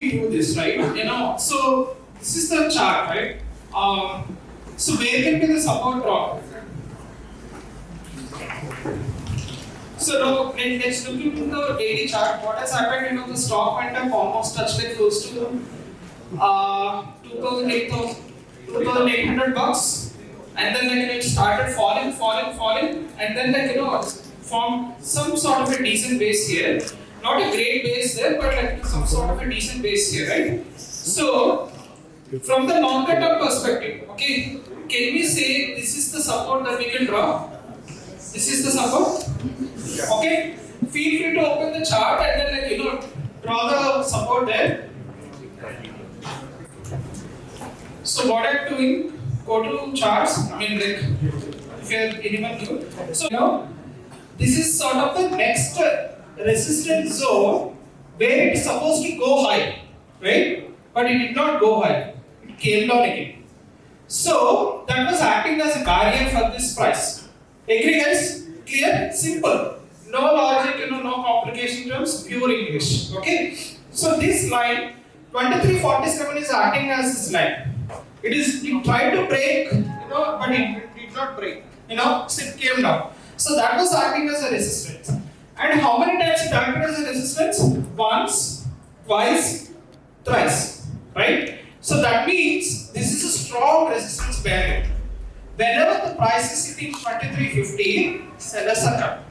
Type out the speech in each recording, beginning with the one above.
do this, right? So this is the chart, right? So where can be the support drop? So now let's look into the daily chart. What has happened? The stock went up almost touched like close to 2,800 bucks, and then it started falling, and then formed some sort of a decent base here. Not a great base there, but some sort of a decent base here, right? So from the longer term perspective, okay, can we say this is the support that we can draw? This is the support. Okay, feel free to open the chart and then draw the support there. So what I'm doing, go to charts. If you're anyone new. So this is sort of the next resistance zone where it is supposed to go high, right? But it did not go high. It came down again. So that was acting as a barrier for this price. Agree, guys? Clear? Simple. No logic, no complication terms, pure English. Okay? So this line, 2347 is acting as this line. It tried to break, but it did not break. It came down. So that was acting as a resistance. And how many times it acted as a resistance? Once, twice, thrice. Right? So that means this is a strong resistance barrier. Whenever the price is hitting 2350, sellers are cut.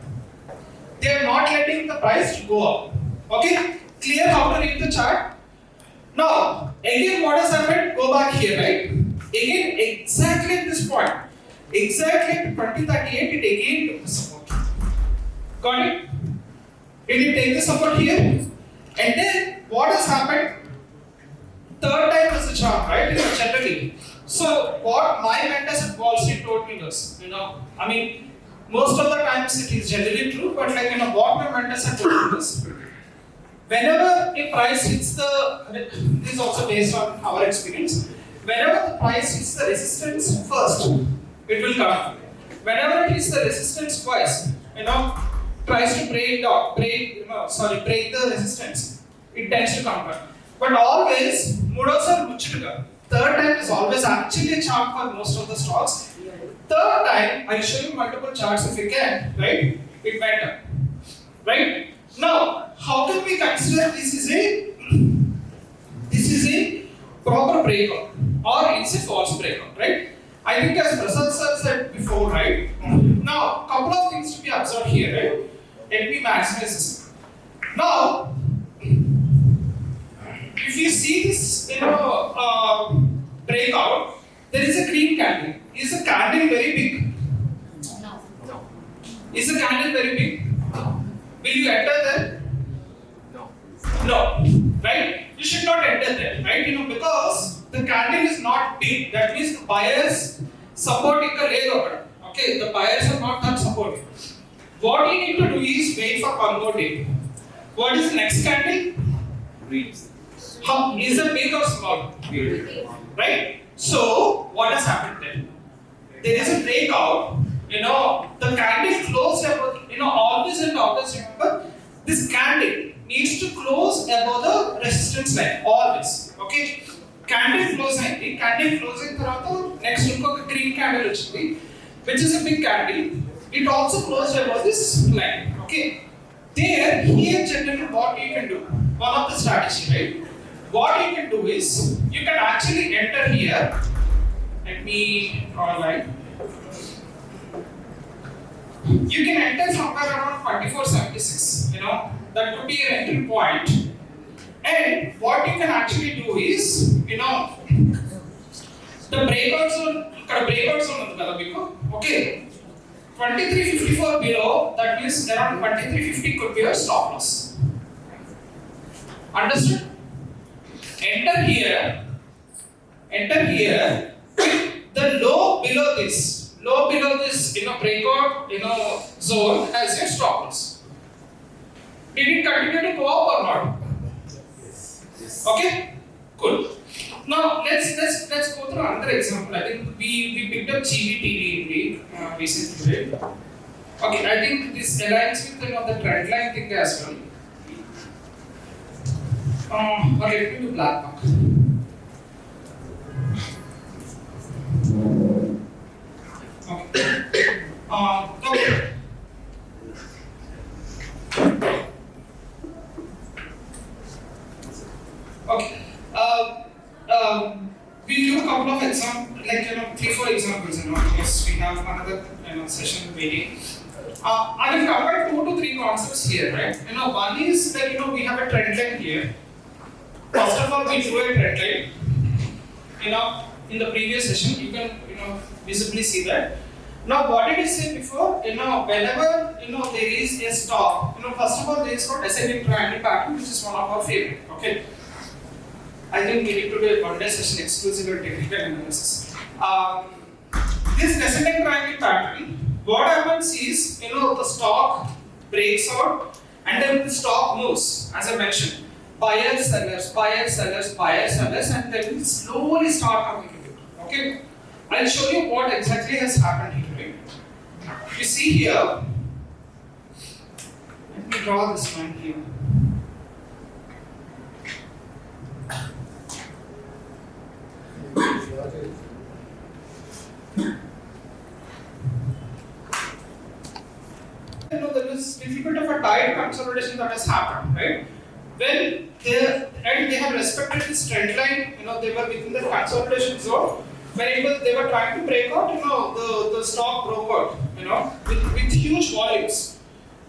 They are not letting the price to go up. Okay? Clear how to read the chart? Now, again what has happened? Go back here, right? Again, exactly at this point. Exactly at 2038, it again took the support. Got it? Did it take the support here? And then, what has happened? Third time was the charm, right? Generally. So, what my mentors at Wall Street told me was, most of the times it is generally true, but what my mentors had told me was, whenever a price hits this is also based on our experience, whenever the price hits the resistance first, it will come up. Whenever it hits the resistance twice, tries to break the resistance, it tends to come back. But always, Mudosa Muchituga. Third time is always actually a charm for most of the stocks. Third time, I'll show you multiple charts if you can, right? It went up. Right? Now, how can we consider this is a proper breakout or it's a false breakout, right? I think as Prasad sir said before, right? Now, couple of things to be observed here, right? Let me maximize this. Now, if you see this, breakout, there is a green candle. Is the candle very big? No. Is the candle very big? No. Will you enter there? No. Right? You should not enter there, right? Because the candle is not big. That means the buyers supporting the leg. Okay, the buyers are not that supporting. What you need to do is wait for one more day. What is the next candle? Green. How is it big or small? Right? So what has happened then? There is a breakout. The candle closed above. Always and always remember this candle needs to close above the resistance line. Always. Okay? Candle closing. Candle closing tarvata next green candle which is a big candle. It also closed above this line. Okay? Here generally what you can do? One of the strategy, right? What you can do is you can actually enter here. Let me draw a line. You can enter somewhere around 2476. That could be an entry point. And what you can actually do is, the breakout zone, okay, 2354 below, that means around 2350 could be a stop loss. Understood? Enter here, the low below this, breakout, zone as your stop loss. Did it continue to go up or not? Yes. Okay? Cool. Now let's go through another example. I think we picked up GVTV recently. Okay, I think this aligns with the trend line thing as well. Or let me do black mark. Okay. Okay. Okay. We'll do a couple of examples, like 3-4 examples, because we have another session waiting. I will cover 2 to 3 concepts here, right? One is that we have a trend line here. First of all, we drew a trend line. In the previous session, you can visibly see that. Now, what did I say before? Whenever there is a stock, first of all, there is called ascending triangle pattern, which is one of our favorite. Okay. I think we need to do a one-day session exclusive on technical analysis. This ascending triangle pattern, what happens is, the stock breaks out and then the stock moves, as I mentioned. Buyers, sellers, buyers, sellers, buyers, sellers, and then we slowly start coming to it. Okay? I'll show you what exactly has happened here. You see here, let me draw this one here. There is little bit of a tide consolidation that has happened, right? When they have respected this trend line, they were within the consolidation zone. When they were trying to break out, the stock broke out, with huge volumes.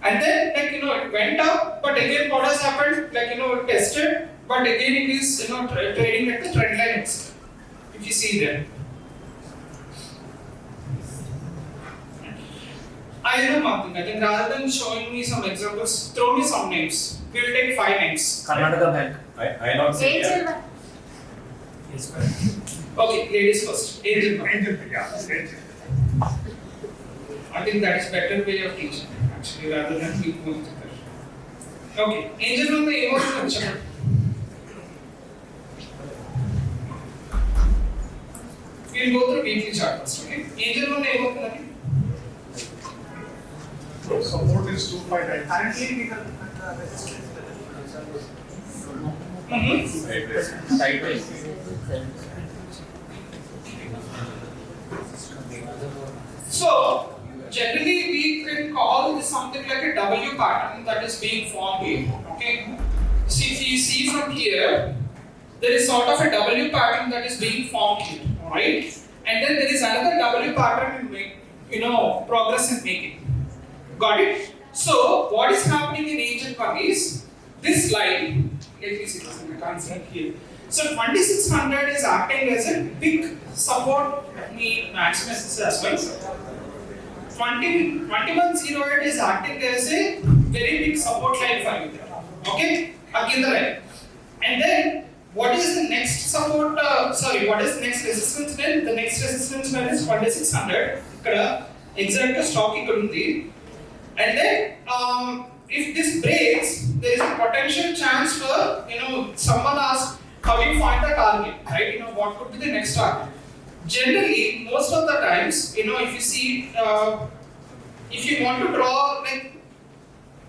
And then, it went up, but again, what has happened? It tested, but again, it is, trading at the trend line itself. If you see there. I know one thing. I think rather than showing me some examples, throw me some names. We will take 5 names. Karnataka Bank. I not say yeah. Yes, ma'am. Okay, ladies first. Angel. Yeah, Angel. I think that is better way of teaching, actually, rather than me going to there. Okay, Angel on the emotional. We will go through weekly chart first, okay? Angel on the emotional. Support is 259. Currently, we have resistance. Sideways. So, generally we can call this something like a W pattern that is being formed here. Okay? See, if you see from here, there is sort of a W pattern that is being formed here, alright? And then there is another W pattern in progress in making. Got it? So, what is happening in Angel 1 is this line, let me see this, I can't see it here. So 2600 is acting as a big support, let me maximize this as well. 2108 is acting as a very big support line for you there. Okay? Again the line. And then what is the next support, what is the next resistance line? The next resistance line is 2600. Ikkada exact stock ikkada undi. And then if this breaks, there is a potential chance for someone asks, how do you find the target, right? What could be the next target? Generally, most of the times, if you see, if you want to draw like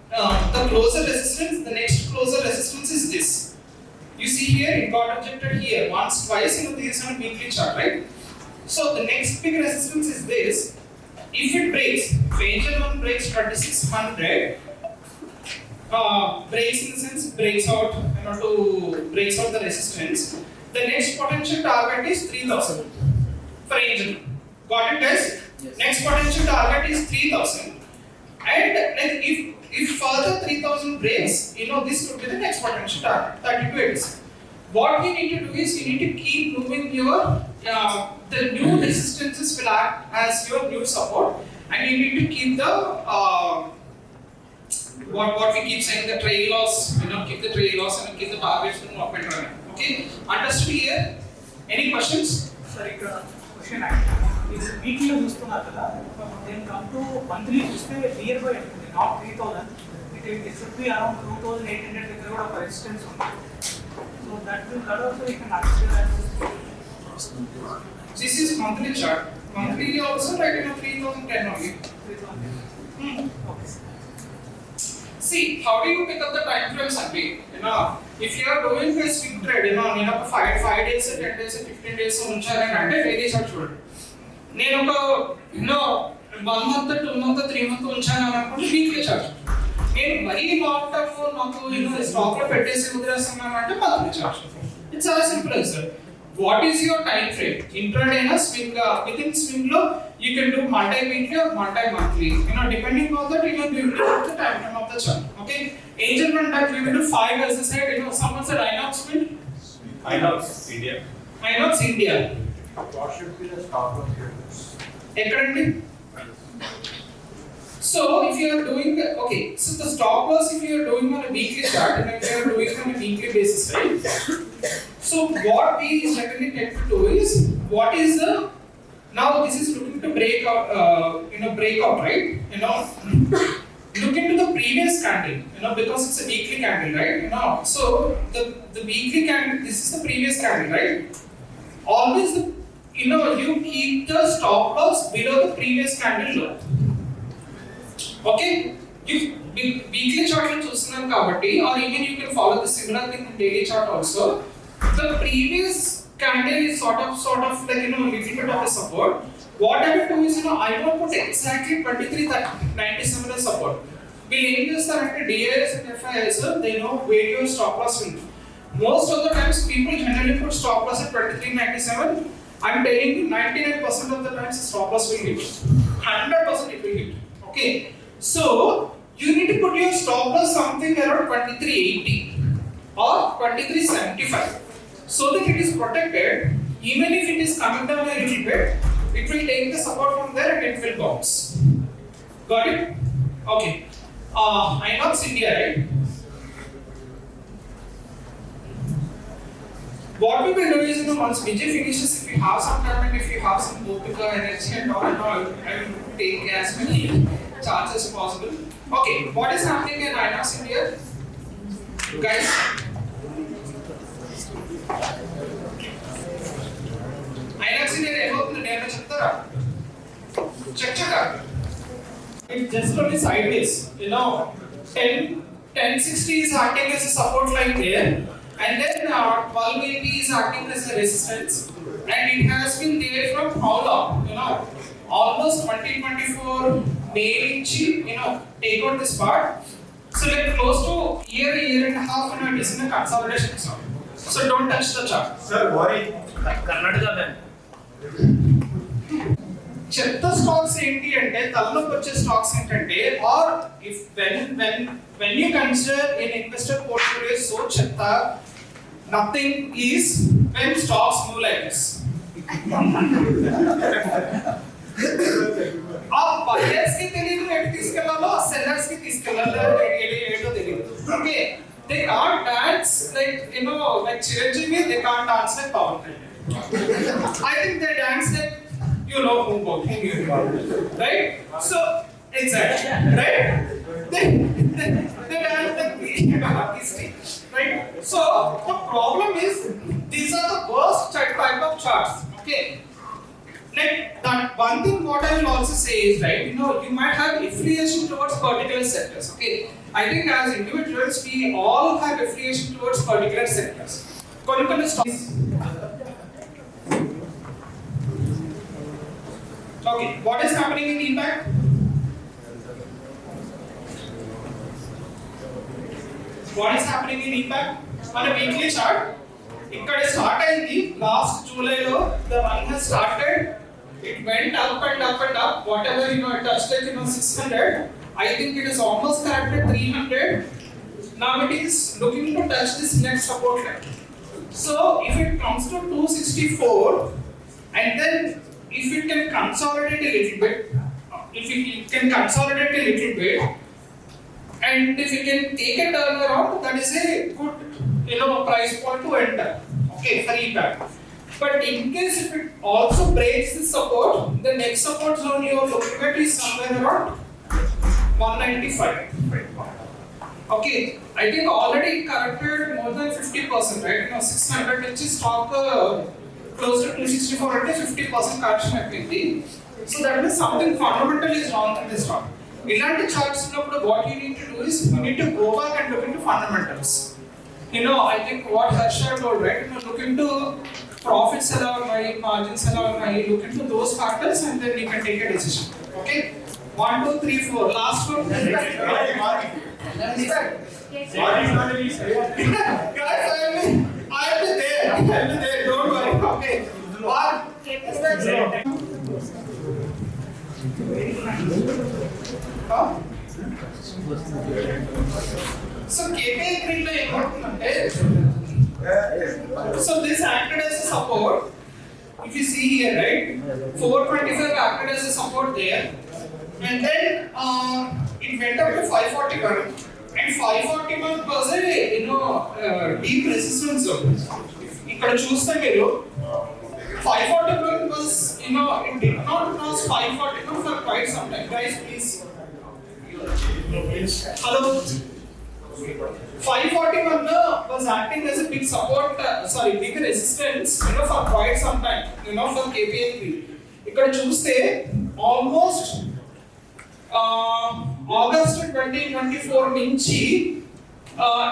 the closer resistance, the next closer resistance is this. You see here, it got objected here once, twice. This is on a weekly chart, right? So the next big resistance is this. If it breaks, if Angel 1 breaks 2600, breaks in the sense breaks out, breaks out the resistance. The next potential target is 3000 for Angel. Got it, guys? Yes. Next potential target is 3000, and like if further 3000 breaks, this could be the next potential target, 3287. What you need to do is you need to keep moving your the new resistances will act as your new support, and you need to keep the what we keep saying, the trail loss, keep the trail loss and keep the targets from up and running. Okay, understood here? Any questions? Sorry, question actually. This weekly చూస్తున్నారు కదా, then come to monthly చూస్తే nearby ఉంటుంది, not 3000. It should be around 2800 దగ్గర కూడా ఒక resistance ఉంది. So that also you can consider as This is monthly chart. Monthly also like 3010 only. 3000. Okay. See, how do you pick up the time frames again? if you are doing a swing trade, నేను ఒక 5 days, 10 days, 15 days ఉంచాలని అంటే daily chart చూడండి. నేను ఒక 1 month, 2 month, 3 month ఉంచాను అనుకుంటే weekly chart. నేను మరీ లాంగ్ టర్మ్ నాకు స్టాక్ లో పెట్టేసి వదిలేస్తున్నాను అంటే monthly chart. It's as simple as that. What is your time frame? Intraday na swing, within swing lo you can do multi weekly or multi monthly. Depending on that, you can give the time frame of the chart. Okay. Angel one that we will do 5 as I said. Someone said INOX swing. INOX India. INOX India. What should be the stop loss here? Currently. So if you are doing so the stop loss if you are doing on a weekly chart and if you are doing on a weekly basis, right? So what we generally tend to do is what is the now this is looking to break out breakout, right? Look into the previous candle, because it's a weekly candle, right? So the weekly candle, this is the previous candle, right? Always you keep the stop loss below the previous candle low. Okay, you weekly chart lo chustunnam kabatti, or even you can follow the similar thing in daily chart also. The previous candle is sort of like little bit of a support. What I will do is I won't put exactly 2397 as support. We'll aim this at DIS and FIS, they know where your stop loss will be. Most of the times people generally put stop loss at 2397. I'm telling you 99% of the times the stop loss will hit. 100% it will hit. Okay. So you need to put your stop loss something around 2380 or 2375 so that it is protected. Even if it is coming down a little bit, it will take the support from there and it will bounce. Got it? Okay. INOX India, right? What we will do is, once Vijay finishes, if you have some time and if you have some Dutta energy and all, I will take as many charts as possible. Okay, what is happening in INOX India? Guys, INOX India ఏమవుతుంది నేను చెప్తారా? Check. It's just only sideways. 1060 is acting as a support line there. And then 1280 is acting as a resistance, and it has been there from how long? Almost 2024 May inchi, take out this part. So like close to year and a half, it is in a consolidation zone. So don't touch the chart. Sir, why Karnataka then? చెత్త stocks ఏంటి అంటే తలనొప్పి వచ్చే stocks ఏంటంటే or if when you consider an investor portfolio so చెత్త, nothing is when stocks move like this. ఆ buyers కి తెలియదు ఎటు తీసుకెళ్లాలో, sellers కి తీసుకెళ్లాలో ఏటో తెలియదు. Okay, they can't dance like like Chiranjeevi, they can't dance like Pawan. I think they dance like you know whom you are, right? So exactly, right? They dance like this, right? So the problem is these are the worst type of charts. Okay, like that one thing what I will also say is, right, you might have affiliation towards particular sectors. Okay, I think as individuals we all have affiliation towards particular sectors. కొన్ని stocks. Okay, what is happening in impact? What is happening in impact? On a weekly chart, ikkada start ayindi last July lo, the run has started, it went up and up and up, whatever it touched like 600. I think it is almost corrected 300. Now it is looking to touch this next support line. So if it comes to 264 and then if it can consolidate a little bit, and if it can take a turnaround, that is a good price point to enter. Okay, for impact. But in case if it also breaks the support, the next support zone you are looking at is somewhere around 195. Okay, I think already corrected more than 50%, right? 600 which is stock close to 264 అంటే 50% correction అయిపోయింది. So that means something fundamental is wrong in this stock. ఇలాంటి charts ఉన్నప్పుడు what you need to do is you need to go back and look into fundamentals. I think what Harsha told, right? Look into profits allow money, margins allow money, look into those factors and then you can take a decision. Okay? 1, 2, 3, 4. Last one. Guys, I'll be there. Don't worry. Okay. 1. So KPI green lo em so this acted as a support. If you see here, right, 425 acted as a support there, and then it went up to 541, and 541 was a deep resistance zone. ఇక్కడ చూస్తే మీరు 541 was it did not cross 541 for quite some time. Guys, please. Hello. 541 was acting as a big support, big resistance, for quite some time, for KPI. ఇక్కడ చూస్తే almost August 2024 నుంచి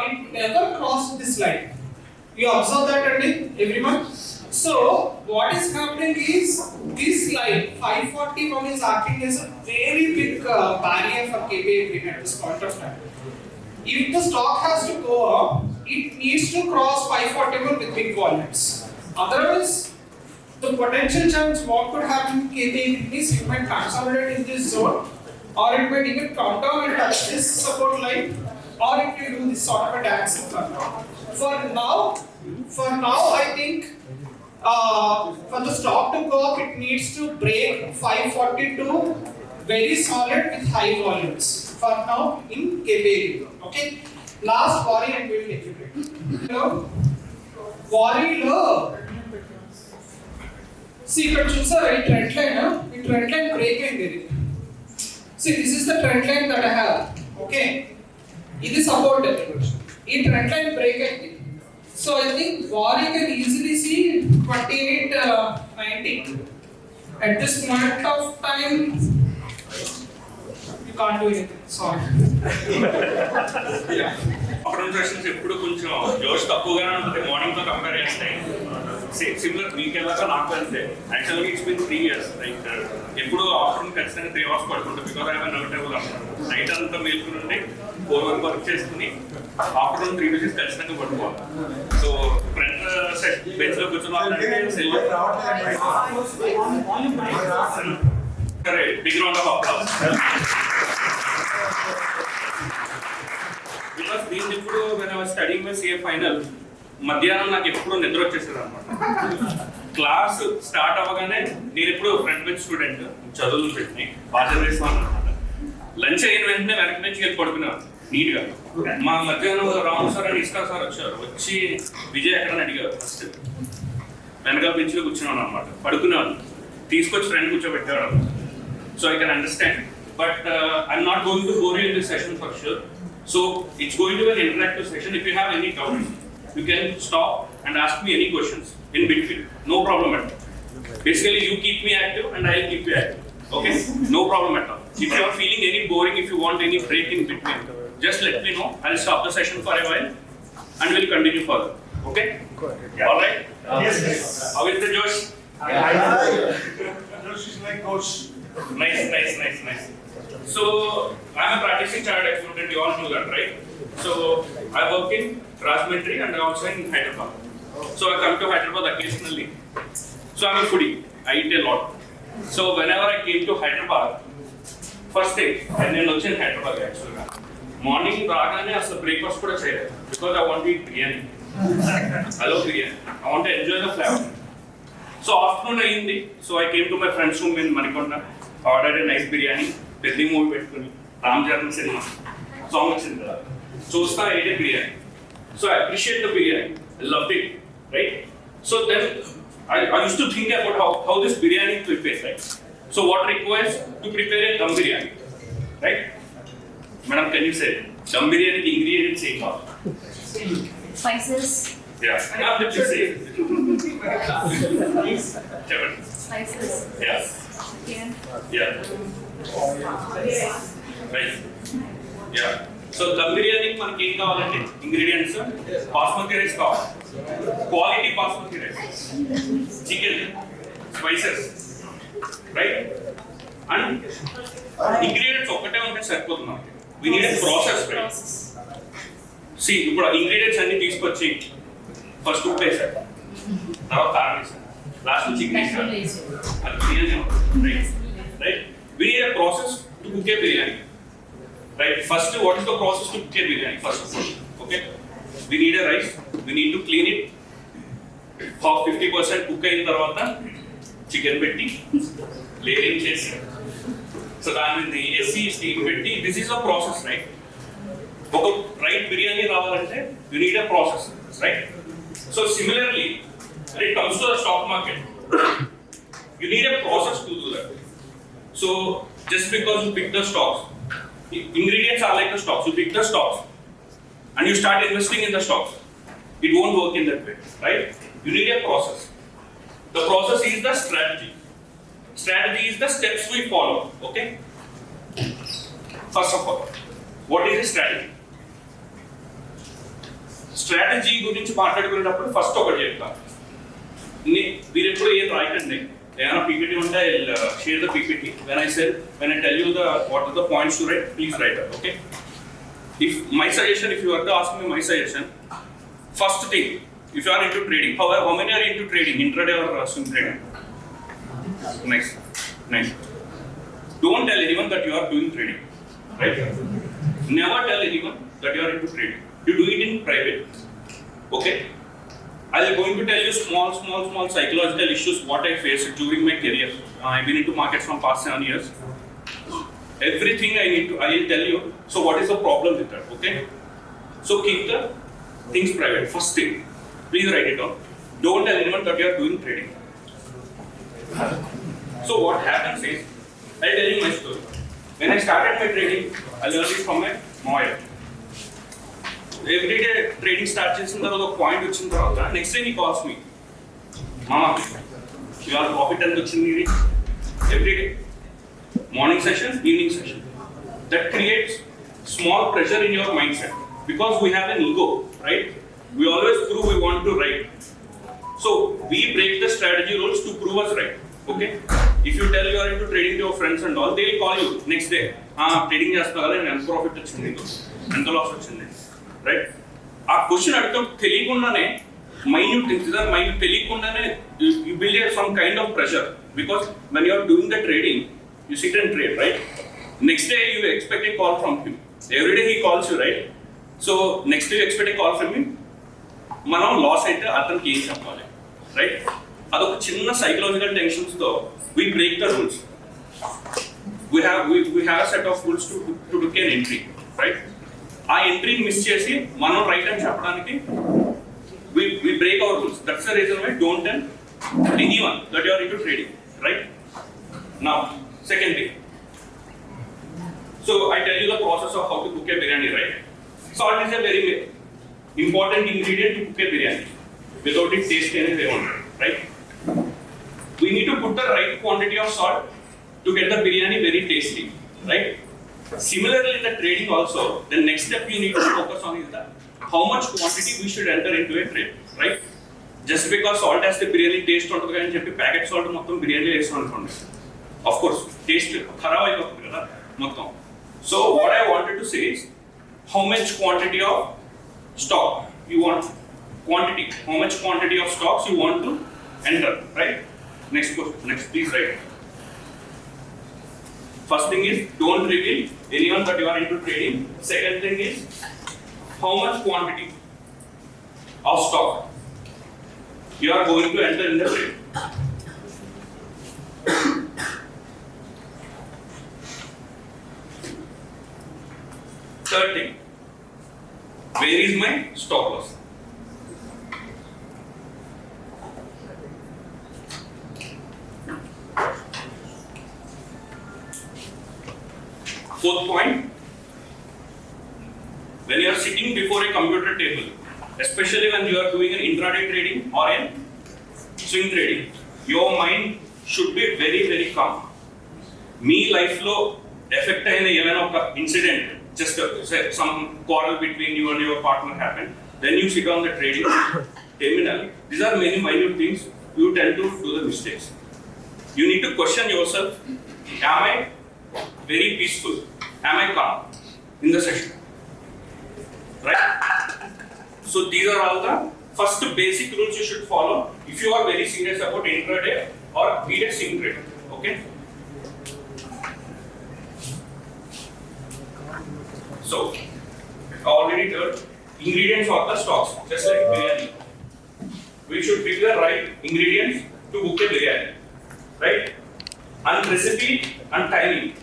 it never crossed this line. You observe that, everyone? So what is happening is this line 541 is acting as a very big barrier for KPI at this point of time. If the stock has to go up, it needs to cross 541 with big volumes. Otherwise, the potential chance what could happen in KPI is it might consolidate in this zone, or it might even come down and touch this support line, or it will do this sort of a dancing For now, I think for the stock to go up, it needs to break 542 very solid with high volumes. For now, in KPI. Okay. Last worry and we will take it. Worry low. See, ఇక్కడ చూసారా ఈ trend line break అయింది ఇది. See, this is the trend line that I have. Okay. ఇది support ఈ trend line break అయింది. So I think Worry can easily see 2890. At this point of time, you can't do anything. Sorry. Yeah. Afternoon sessions ఎప్పుడు కొంచెం జోష్ తక్కువగానే ఉంటుంది morning తో compare చేస్తే సిమిలర్ మీకు ఎలాగా నాకు అంతే యాక్చువల్గా ఇట్స్ బిన్ 3 years లైక్ ఎప్పుడు ఆఫ్టర్నూన్ ఖచ్చితంగా 3 hours పడుకుంటాం బికాజ్ ఐ నర్వ్ టేబుల్ అన్నమాట నైట్ అంతా మేల్కుని 4 వరకు వర్క్ చేసుకుని ఆఫ్టర్నూన్ 3 hours ఖచ్చితంగా పడుకోవాలి సో ఫ్రంట్ సెట్ బెంచ్ లో కూర్చున్నారంటే సరే big round of applause because దీన్ని ఇప్పుడు when I was studying my CA final మధ్యాహ్నం నాకు ఎప్పుడు నిద్ర వచ్చేసేది అనమాట క్లాస్ స్టార్ట్ అవ్వగానే నేను ఎప్పుడు ఫ్రంట్ బెంచ్ స్టూడెంట్ చదువులు పెట్టి బాధ్యత వేస్తాను అనమాట లంచ్ అయిన వెంటనే వెనక నుంచి వెళ్ళి పడుకున్నాను నీట్ గా మా మధ్యాహ్నం రామ్ సార్ అని ఇస్కా సార్ వచ్చి విజయ్ ఎక్కడని అడిగారు ఫస్ట్ వెనకాల బెంచ్ లో కూర్చున్నాను అనమాట పడుకున్నాను తీసుకొచ్చి ఫ్రెండ్ కూర్చోబెట్టాడు so I can understand but I'm not going to bore you in this session for sure so it's going to be an interactive session. If you have any doubts, you can stop and ask me any questions in between. No problem at all. Basically, you keep me active and I'll keep you active. Okay? No problem at all. If you are feeling any boring, if you want any break in between, just let me know. I'll stop the session for a while and we'll continue further. Okay? Yeah. All right? Yes. How is the Josh? Josh is like coach. Nice. So, I'm a practicing chartered accountant. You all know that, right? So, I work in Rajahmundry and also in Hyderabad. So, I come to Hyderabad occasionally. So, I'm a foodie. I eat a lot. So, whenever I came to Hyderabad, first thing, and then also in Hyderabad actually. Morning, ragane as a breakfast kuda cheyaladu because I want to eat biryani. I love biryani. I want to enjoy the flavor. So, afternoon ayindi. So, I came to my friend's home in Manikonda. Ordered a nice biryani. పెద్ద movie పెట్టుకుని రామ్ చరణ్ సినిమా song వచ్చింది కదా చూస్తా ఏదే biryani so I appreciate the biryani I loved it right so then I used to think about how this biryani is prepared, right? So what requires to prepare a dum biryani, right? Madam, can you say dum biryani the ingredients say what? Spices. Yeah, let me say. Spices. Yeah. Chicken. Yeah. Right. Yeah. So dum బిర్యానీకి మనకి ఏం కావాలంటే ingredients basmati rice కావాలి, quality basmati rice, chicken, spices, right? And ingredients ఒక్కటే ఉంటే సరిపోతుంది మనకి. We need a process, right? See ఇప్పుడు ఇంగ్రీడియంట్స్ అన్ని తీసుకొచ్చి ఫస్ట్ ఉప్పు వేసాడు, తర్వాత కారం వేసాడు, లాస్ట్ చికెన్ వేసాడు, అది biryani, right? Right? We need a process to cook a biryani. Right. First, what is the process to cook a biryani? First of all, okay. We need a rice. We need to clean it. Half 50% cook అయిన తర్వాత chicken పెట్టి layering చేసి, so దాని మీద వేసి steam పెట్టి, this is a process, right? ఒక right biryani రావాలంటే you need a process, right? So similarly when it comes to the stock market, you need a process to do that. So just because you pick the stocks, ingredients are like the stocks. You pick the stocks and you start investing in the stocks. It won't work in that way, right? You need a process. The process is the strategy. Strategy is the steps we follow, okay? First of all, what is a strategy? Strategy గురించి మాట్లాడుకునేటప్పుడు first ఒకటి చెప్తాను. మీరు ఎప్పుడు ఏం రాయకండి. ఏమైనా PPT ఉంటే I'll share the PPT. When I tell you what are the points to write, please write it, okay? If you are to ask me my suggestion, first thing, if you are into trading, how many are into trading, intraday or swing trading? Nice. Don't tell anyone that you are doing trading, right? Never tell anyone that you are into trading. You do it in private, okay? I am going to tell you small psychological issues what I faced during my career. I've been into markets from past 7 years. Everything I will tell you. So what is the problem with that? Okay. So keep the things private. First thing, please write it down. Don't tell anyone that you are doing trading. So what happens is, I'll tell you my story. When I started my trading, I learned it from my mother. Every day trading start చేసిన తర్వాత ఒక point వచ్చిన తర్వాత next day he calls me, mama, your profit ఎంత వచ్చింది? Every day, morning session, evening session. That creates small pressure in your mindset because we have an ego, right? We always prove we want to right. So we break the strategy rules to prove us right, okay? If you tell you are into trading to your friends and all, they will call you next day, trading చేస్తా కదా, ఎంత profit వచ్చింది, ఎంత loss వచ్చింది, right? ఆ question అడగడం తెలియకుండానే తెలియకుండానే you build some kind of pressure because when you are doing the trading you sit and trade, right? Next day you expect a call from him, every day he calls you, right? So next day you expect a call from him. మనం loss అయితే అతనికి ఏం చెప్పాలి, రైట్? అదొక చిన్న psychological టెన్షన్స్తో we break the rules. We have a set of rules to look an entry, right? ఆ ఎంట్రీని మిస్ చేసి మనం రైట్ అని చెప్పడానికి we break our rules. That's the reason why don't tell anyone that you are into trading, right? Now, secondly, so I tell you the process of how to cook a biryani, right? Salt is a very important ingredient to cook a biryani. Without it, taste they won't, right? We need to put the right quantity of salt to get the biryani very tasty, right? Similarly, in the trading also, the next step you need to focus on is that how much quantity we should enter into a trade, right? Just because salt has the biryani taste on the and packet salt mottham biryani taste on, of course, taste kharab ayipotundi kada mottham. So what I wanted to say is how much quantity of stock you want, how much quantity of stocks you want to enter, right? Next question, next please write. First thing is, don't reveal anyone that you are into trading. Second thing is, how much quantity of stock you are going to enter in the trade. Third thing, where is my stop loss? Fourth point, when you are sitting before a computer table, especially when you are doing an intraday trading or a swing trading, your mind should be very, very calm. Me life lo effect ayina evana oka incident just say some quarrel between you and your partner happened, then you sit on the trading terminal. These are many minute things you tend to do the mistakes. You need to question yourself, am I very peaceful? Am I calm in the session? Right? So these are all the first basic rules you should follow if you are very serious about intraday or period swing trade. Okay? So, I already told ingredients of the stocks, just like biryani. We should pick the right ingredients to cook a biryani, right? And recipe and timing.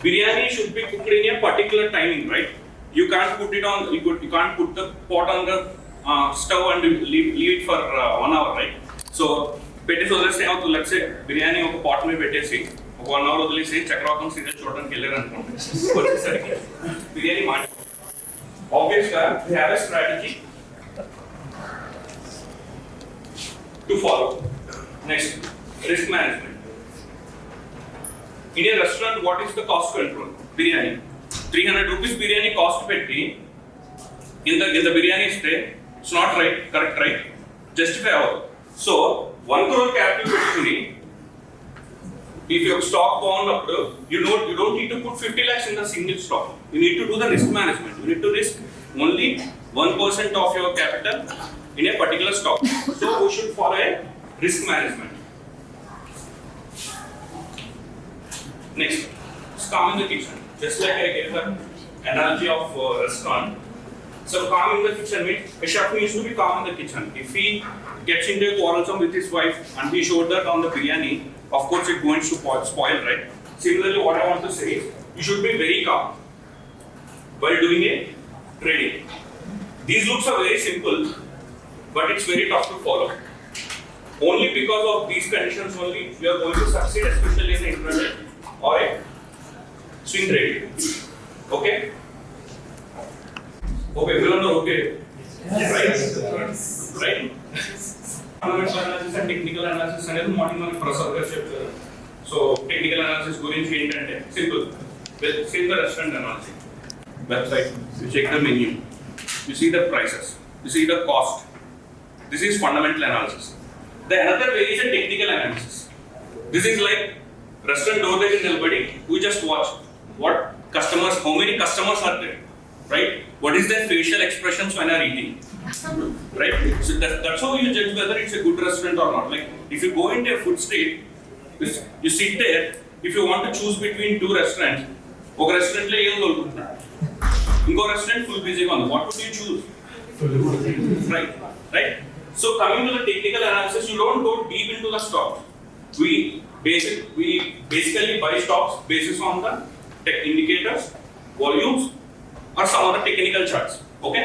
Biryani should be cooked in a particular timing, right? You can't put it on. You can't put the pot on the stove and leave it for 1 hour, right? So, let's say biryani ఒక pot में పెట్టేసి 1 hour వదిలేసి Chakravakam serial చూడడానికి వెళ్ళారు అనుకోండి వచ్చేసరికి బిర్యానీ మాట obviously we have a strategy to follow. Next, risk management. In a restaurant, what is the cost control? Biryani. 300 rupees biryani cost petti in the biryani stay. It's not right, correct, right? Justify our. So 1 crore capital petti. If your stock gone up, you don't need to put 50 lakhs in the single stock. You need to do the risk management. You need to risk only 1% of your capital in a particular stock. So we should follow a risk management. Next, calm in the kitchen. Just like I gave the analogy of restaurant. So calm in the kitchen means a chef needs to be calm in the kitchen. If he gets into a quarrelsome with his wife and he showed that on the biryani, of course it's going to spoil, right? Similarly, what I want to say is, you should be very calm while doing a trading. These looks are very simple, but it's very tough to follow. Only because of these conditions only, we are going to succeed, especially in the intraday or a swing trading. Okay? Okay, everyone are okay? Yes. Right? Right? Fundamental analysis and technical analysis అనేది morning మనకి ప్రసాద్ గారు చెప్పారు. So technical analysis గురించి ఏంటంటే simple. See the restaurant analysis website. You check the menu. You see the prices. You see the cost. This is fundamental analysis. The another way is a technical analysis. This is like restaurant door దగ్గర నిలబడి we just watch what customers, how many customers are there, right? What is their facial expressions when they are eating, right? So that's how you judge whether it's a good restaurant or not. Like if you go into a food street, you sit there. If you want to choose between two restaurants, ఒక restaurant లో ఏం దొరుకుతుంది, ఇంకో restaurant full busy గా ఉంది. What would you choose? Right? So coming to the technical analysis, you don't go deep into the stocks. We basically buy stocks based on the tech indicators, volumes, or some other technical charts. Okay?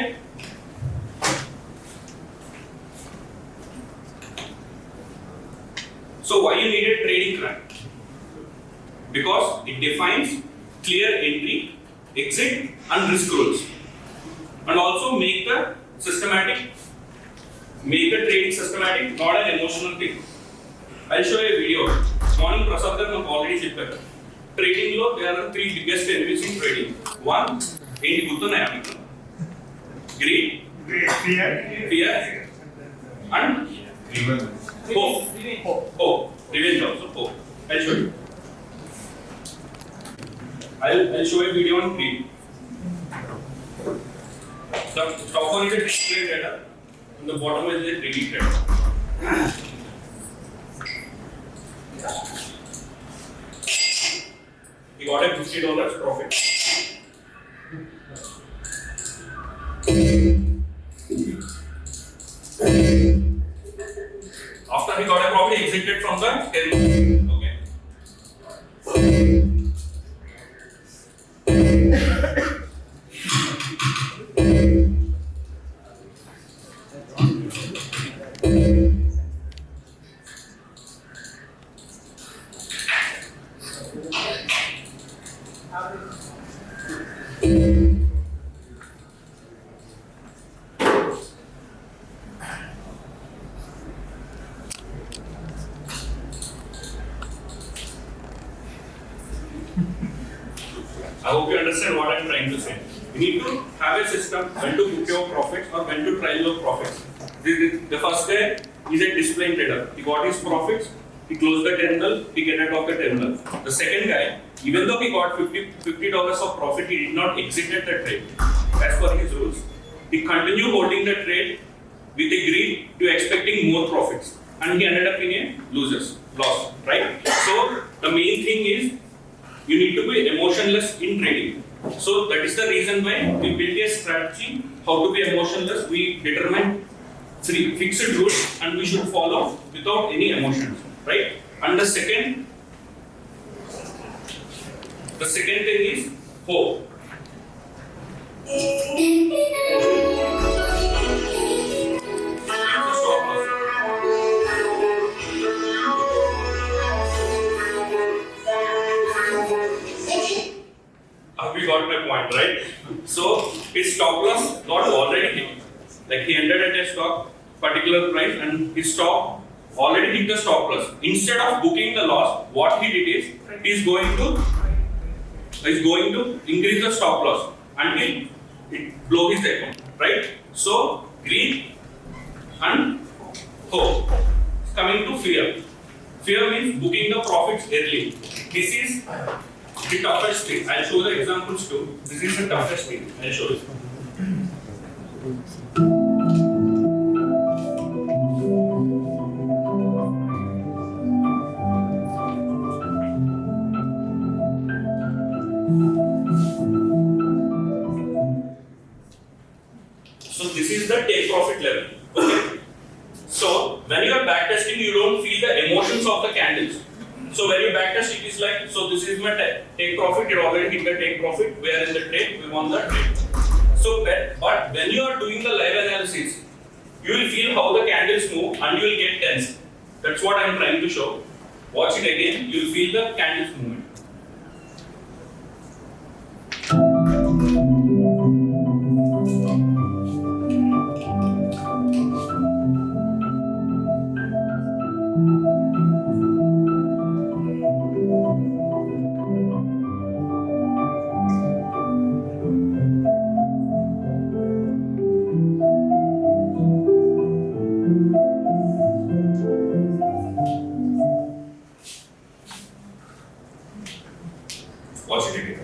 So why you need a trading plan? Because it defines clear entry, exit, and risk rules, and also make the trading systematic, not an emotional thing. I'll show you a video. Morning Prasad garu నాకు already చెప్పారు. Trading లో there are 3 biggest enemies in trading. One, ఏంటి గుర్తున్నాయా మీకు? Greed, fear, and hope. Revenge also. Hope. I'll show you. I'll show you a video on greed. The top one is a display data, and the bottom is a delete data. He got a $50 profit. After he got a profit, he exited from the terminal. Okay. I hope you understand what I'm trying to say. You need to have a system when to book your profits or when to trial your profits. The first guy is a disciplined trader. He got his profits, he closed the terminal, he get out of the terminal. The second guy, even though he got $50 of profit, he did not exit the trade as per his rules. He continued holding the trade with a greed to expecting more profits, and he ended up in a loss, right? So the main thing is you need to be emotionless in trading. So that is the reason why we build a strategy how to be emotionless. We determine three fixed rules and we should follow without any emotions, right? And the second thing is hope. We got my point, right? So his stop loss got already hit. Like he entered at a stock particular price and his stop already hit the stop loss. Instead of booking the loss, what he did is he's going to increase the stop loss until it blow his account, right? So greed and hope. Coming to fear. Fear means booking the profits early. This is the toughest thing. I'll show the examples too. This is the toughest thing. I'll show you. So this is the take profit level. Okay. So when you are backtesting, you don't feel the emotions of the candles. So when you backtest, it is like, so this is my take profit, it already hit the take profit, we are in the trade, we won the trade. So, but when you are doing the live analysis, you will feel how the candles move and you will get tense. That's what I am trying to show. Watch it again, you will feel the candles movement. Watch it again.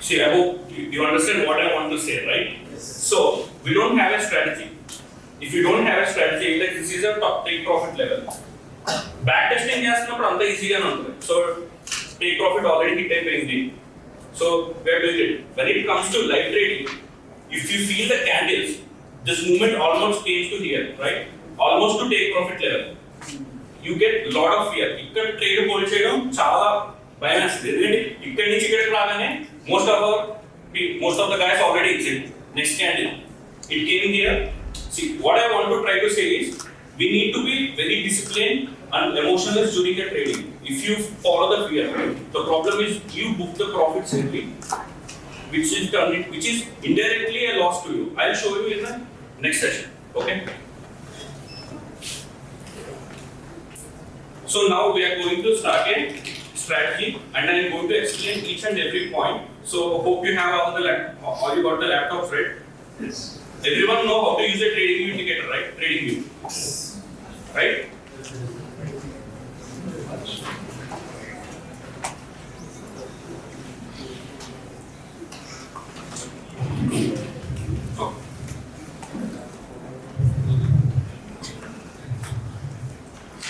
See, I hope you understand what I want to say, right? Yes. So, we don't have a strategy. If you don't have a strategy, like this is a top take profit level. Backtesting chestunappudu anta easy ga untadi. So, take profit already hit ayindi. So, we are doing it. When it comes to live trading, if you feel the candles, this movement almost came to here, right? Almost to take profit level. You get lot of fear. Ikkada trade hold cheyadam chaala భయం వేస్తుంది. ఎందుకంటే ఇక్కడి నుంచి ఇక్కడికి రాగానే most of the guys already exit. Next candle, it came here. See, what I want to try to say is, we need to be very disciplined and emotionless during the trading. If you follow the fear, the problem is you book the profits early, which is indirectly a loss to you. I'll show you in the next session. Okay. So now we are going to start a strategy, and I am going to explain each and every point. So hope you have all you got the laptops, right? Yes. Everyone know how to use a trading view indicator, right? Trading view, right?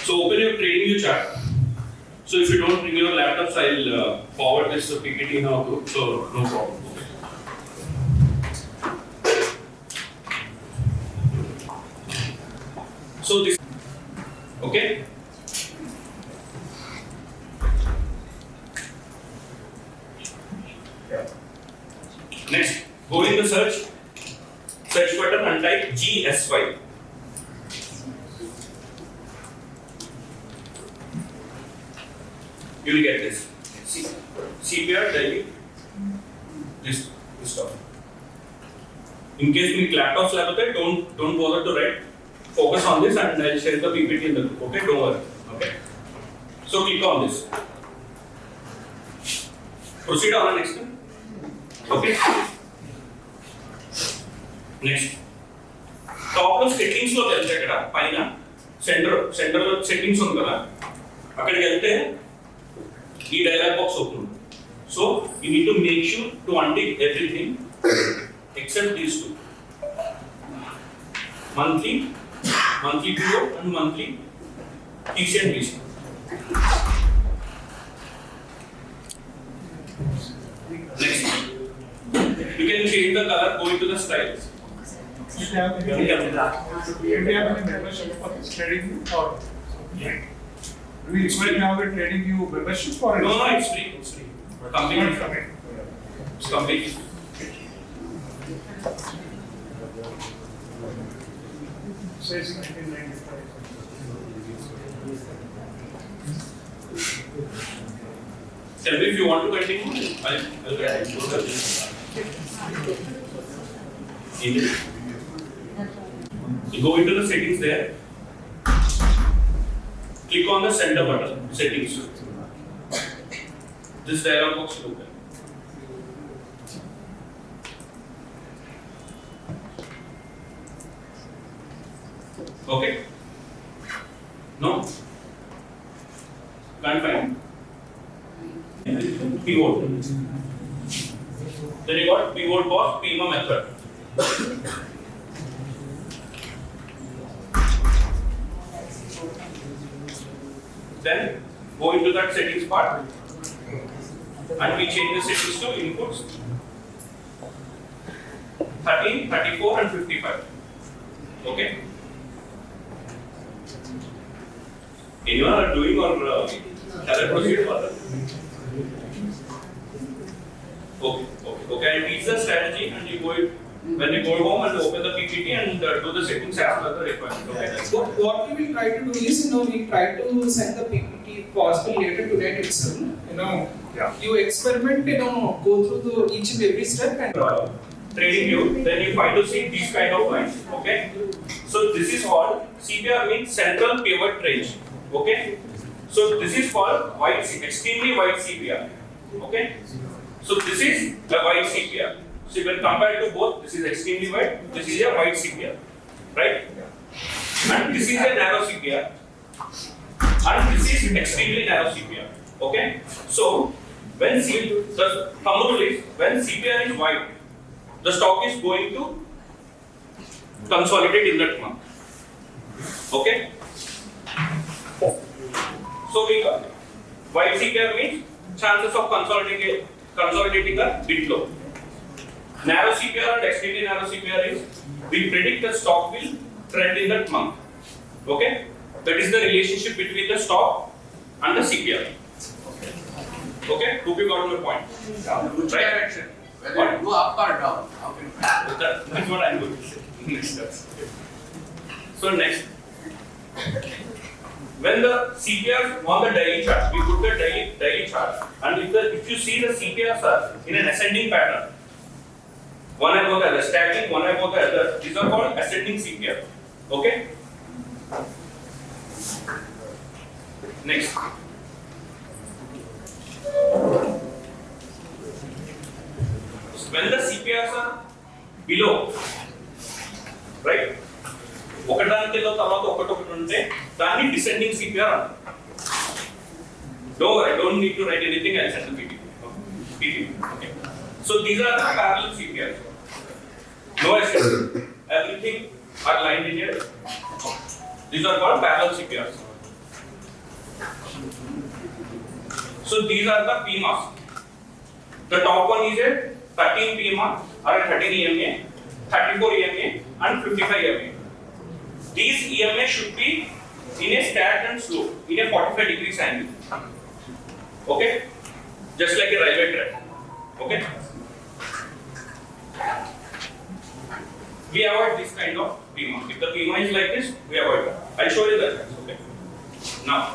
So open your trading view chart. So if you don't bring your laptops, I'll forward this PPT in our group. So no problem. So this, okay. search button and type GSY. You will get this. See, CPR daily. This stuff. In case we laptops level, don't bother to write. Focus on this, and I'll share the PPT in the group. Okay, don't worry. Okay. So click on this. Proceed on the next one. Okay. Next. Top of settings lo velte ikkada paina center lo settings ఉంది కదా అక్కడికి వెళ్తే ఈ dialogue box open అవుతుంది. So you need to make sure to untick everything except these two. Monthly PO and monthly TC and BC. Next, you can change the color, go into the styles. Do you have any membership for this trading or? Do we expect now a trading view membership or? No, it's free. It's free. Completely free. It's completely free. Says 1995. Tell me if you want to continue. I'll get it. You go into the settings there. Click on the center button, settings. This dialog box will open. Okay? No? Can't find. Pivot. Then you got pivot box, PEMA method. Then go into that settings part and we change the settings to inputs 13, 34 and 55. Okay? Anyone are doing or shall I proceed further? Okay. And teach the strategy and you go when you go home and open the PPT and do the settings as per the requirement. Okay. What we will try to do is, we try to send the PPT possible later today itself. Yeah. You experiment, go through each and every step and. Trading view, then you find to see these kind of lines. Okay. So this is called CPR means central pivot range. Okay. So this is called extremely wide CPR. Okay. So this is a wide CPR. So when compared to both, this is extremely wide, this is a wide CPR, right? And this is a narrow CPR, and this is extremely narrow CPR. Okay? So when CPR is wide, the stock is going to consolidate in that month. Okay? So we got wide CPR means chances of consolidating are bit low. Narrow CPR and extremely narrow CPR is we predict the stock will trend in that month. Okay? That is the relationship between the stock and the CPR. Okay? Hope you got my point. Which Right. direction? Whether it go up or down? How can you That's what I'm going to say. Next steps. So next, when the CPRs on the daily chart, we put the daily chart, and if you see the CPRs are in an ascending pattern, one above the other, stacking one above the other, these are called ascending CPR. Okay? Next. When the CPRs are below, right? ఒకదానికి తర్వాత ఒకటి ఉంటే దాన్ని descending CPR అంటారు. I don't need to write anything, I'll send the PPT. Okay. So these are the parallel CPRs. No exception. Everything are lined in here. These are called parallel CPRs. So these are the PEMAs. The top one is a 13 PEMA or a 13 EMA, 34 EMA and 55 EMA. These EMA should be in a stagnant slope, in a 45 degrees angle. Okay? Just like a railway track. Okay? we avoid this kind of PMA. If the PMA is like this, we avoid that. I'll show you that. Okay. Now,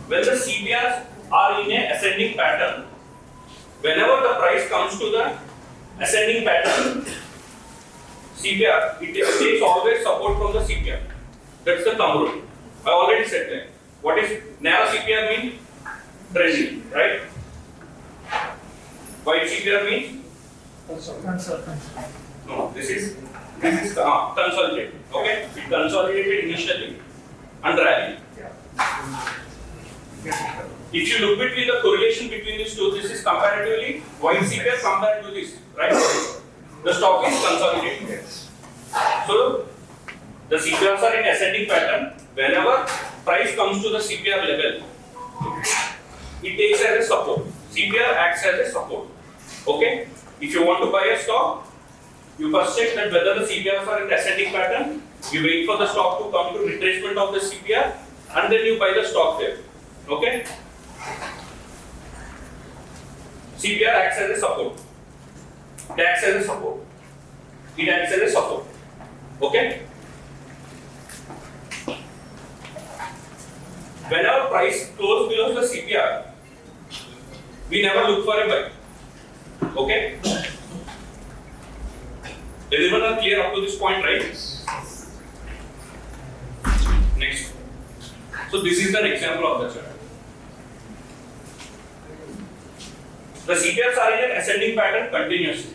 when the CPRs are in a ascending pattern, whenever the price comes to the ascending pattern, CPR, it takes always support from the CPR. That's the thumb rule. I already said that. What is narrow CPR mean? Trending, right? Wide CPR means? No, this is consolidated. Okay, it consolidated initially and rallied. If you look between the correlation between these two, this is comparatively wide CPR compared to this, right? The stock is consolidated. So the CPRs are in ascending pattern. Whenever price comes to the CPR level, it takes as a support. CPR acts as a support. Okay? If you want to buy a stock, you first check that whether the CPRs are in ascending pattern. You wait for the stock to come to retracement of the CPR, and then you buy the stock there. Okay? CPR acts as a support. It acts as a support. It acts as a support. Okay? Whenever price close below the CPR, we never look for a buy. Okay? Everyone are clear up to this point, right? Next. So this is an example of the chart. The CPRs are in an ascending pattern continuously.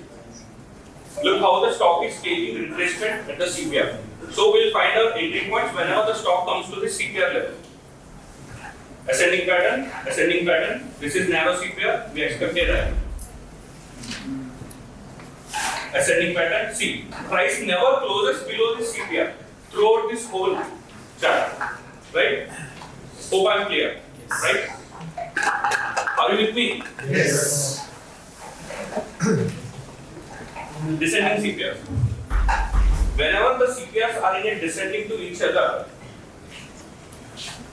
Look how the stock is taking retracement at the CPR. So we will find our entry points whenever the stock comes to the CPR level. Ascending pattern, ascending pattern. This is narrow CPR. We expect a rally. Ascending pattern. See, price never closes below the CPR throughout this whole chart. Right? Hope I am clear. Right? Are you with me? Yes. Descending CPRs. Whenever the CPRs are in a descending to each other,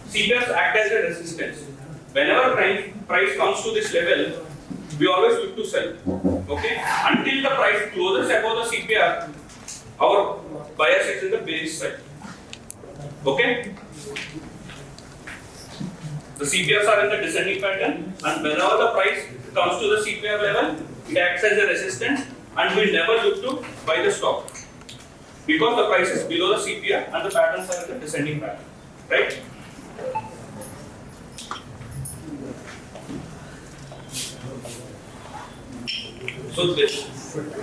CPRs act as a resistance. Whenever price comes to this level, we always look to sell. Okay? Until the price closes above the CPR, our bias is in the bearish side. Okay? The CPRs are in the descending pattern, and whenever the price comes to the CPR level, it acts as a resistance, and we never look to buy the stock because the price is below the CPR and the patterns are in the descending pattern. Right? So this,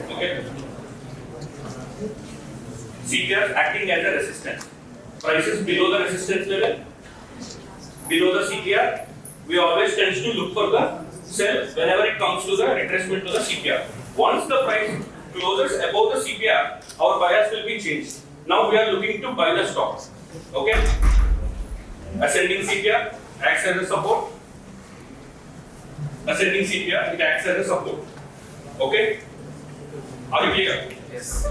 okay? CPR acting as a resistance. Price is below the resistance level, below the CPR. We always tend to look for the sell whenever it comes to the retracement to the CPR. Once the price closes above the CPR, our bias will be changed. Now we are looking to buy the stock. Okay? Ascending CPR acts as a support. Ascending CPR, it acts as a support. Okay? Are you clear? Yes.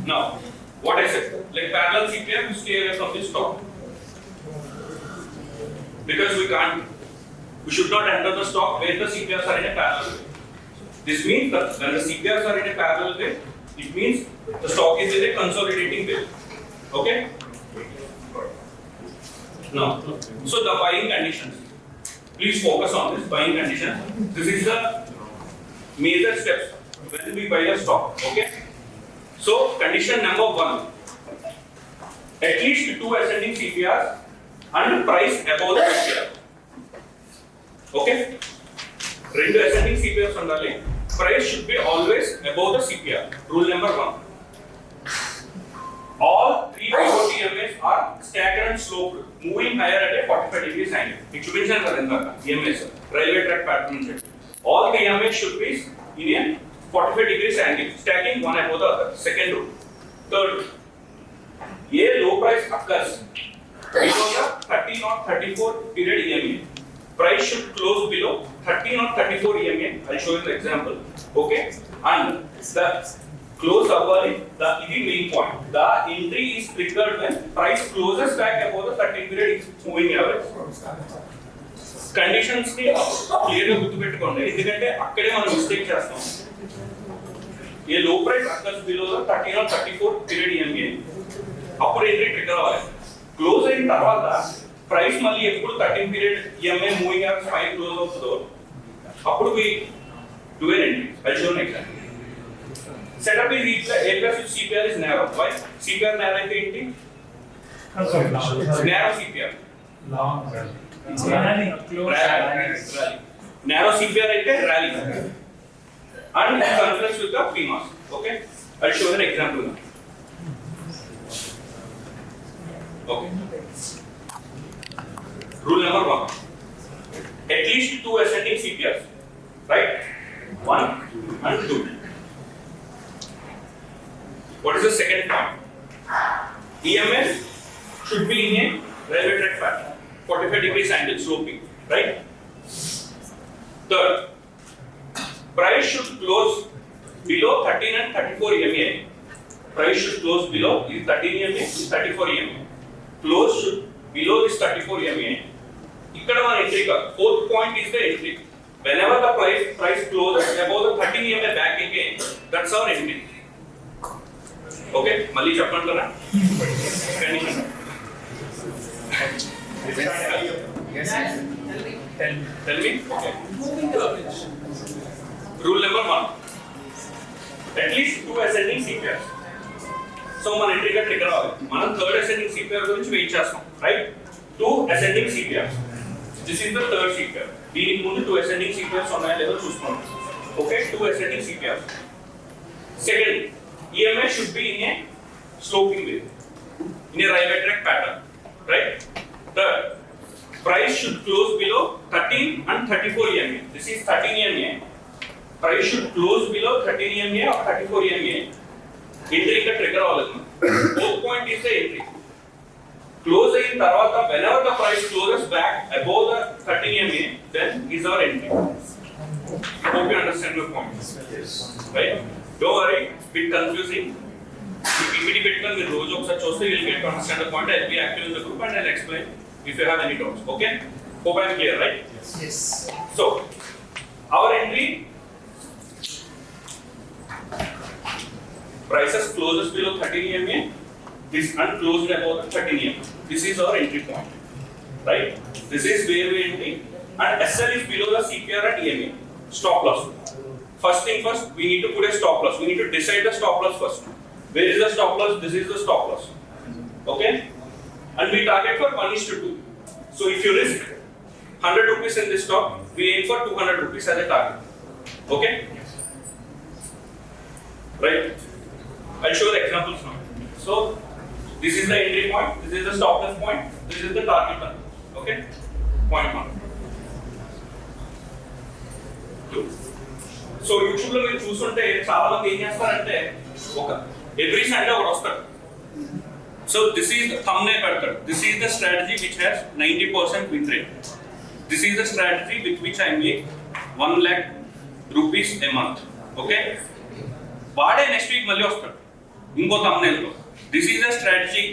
Now, what I said, like parallel CPR, we stay away from this stock. Because we should not enter the stock where the CPRs are in a parallel way. This means that when the CPRs are in a parallel way, it means the stock is in a consolidating way. Okay? Now, so the buying conditions. Please focus on this buying condition. This is the major steps when we buy a stock. Okay? So, condition number 1. At least 2 ascending CPRs and price above the CPR. Okay? 2 ascending CPRs undali. Price should be always above the CPR. Rule number 1. All 3 pivot EMAs are staggered and sloped, moving higher at a 45 degrees angle. It should be EMAs, railway track pattern. All the EMAs should be in a 45 degrees angle, stacking one above the other. Second rule. Third rule. A low price occurs below the 13 or 34 period EMA. Price should close below 13 or 34 EMA. I'll show you the example. Okay? And the close above the main point. The entry is triggered when price closes back above the 13 period moving average. Conditions ని clear గా గుర్తుపెట్టుకోండి, ఎందుకంటే అక్కడే మనం mistake చేస్తాం. A low price occurs below 13 or 34 period EMA అప్పుడు entry trigger అవ్వాలి. Close అయిన తర్వాత ప్రైస్ మళ్ళీ ఎప్పుడు 13 period EMA moving average 5 close అవుతుందో అప్పుడు we do an entry. I show you example. Setup is A plus with CPR is narrow. Why? CPR narrow అయితే ఏంటి? Narrow CPR. Narrow CPR అయితే rally. And it conflicts with the PMAS. Okay? I'll show you an example now. Okay. Rule number 1. At least 2 ascending CPRs. Right? 1 and 2. What is the second point? EMS should be in a railway track pattern. 45 degrees angle sloping. Right? Third. Price should close below 13 and 34 EMA. Price should close below is 13 EMA, is 34 EMA. Close should below this 34 EMA. Ikkada one entry ka. Fourth point is the entry. Whenever the price closes above the 13 EMA back again, that's our entry. Okay? Malli cheppantara. Condition. Yes. Tell me. Okay. Rule number 1. At least 2 ascending CPRs. So మన entry గా trigger అవ్వాలి. మనం third ascending CPR గురించి wait చేస్తాం, right? 2 ascending CPRs. This is the third CPR. దీనికి ముందు 2 ascending CPRs ఉన్నాయా లేదో చూస్తున్నాం. Okay, 2 ascending CPRs. Second, EMS should be in a sloping way, in a railway track pattern, right? Third, price should close below 13 and 34 EMA. This is 13 EMA. Price should close below 13 EMA or 34 EMA. Entry ka trigger avaladu. Fourth point is the entry. Close in tarvata whenever the price closes back above the 13 EMA, then is our entry. Hope you understand my point. Yes. Right? Don't worry, bit confusing. PPT పెట్టుకొని మీరు రోజు ఒకసారి చూస్తే you will get to understand the point. I'll be active in the group and I'll explain if you have any doubts. Okay? Hope I'm clear, right? Yes. So, our entry prices closes below 13 EMA, this and closed above 13 EMA. This is our entry point, right? This is where we entry, and SL is below the CPR and EMA. Stop loss. First thing first, we need to put a stop loss. We need to decide the stop loss first. Where is the stop loss? This is the stop loss. Okay? And we target for 1:2. So if you risk 100 rupees in this stock, we aim for 200 rupees as a target. Okay? Right? I'll show the examples now. So, this is the entry point, this is the stop loss point, this is the target one. Okay? Point 1. 2. So, YouTube లో మీరు చూస్తుంటే చాలా మంది ఏం చేస్తారంటే every Sunday ఒకటి వస్తాడు. So, this is the thumbnail పెడతాడు. This is the strategy which has 90% win rate. This is the strategy with which I make 1 lakh rupees a month. Okay? వాడే నెక్స్ట్ వీక్ మళ్ళీ వస్తాడు ఇంకో thumbnail-లో. This is a strategy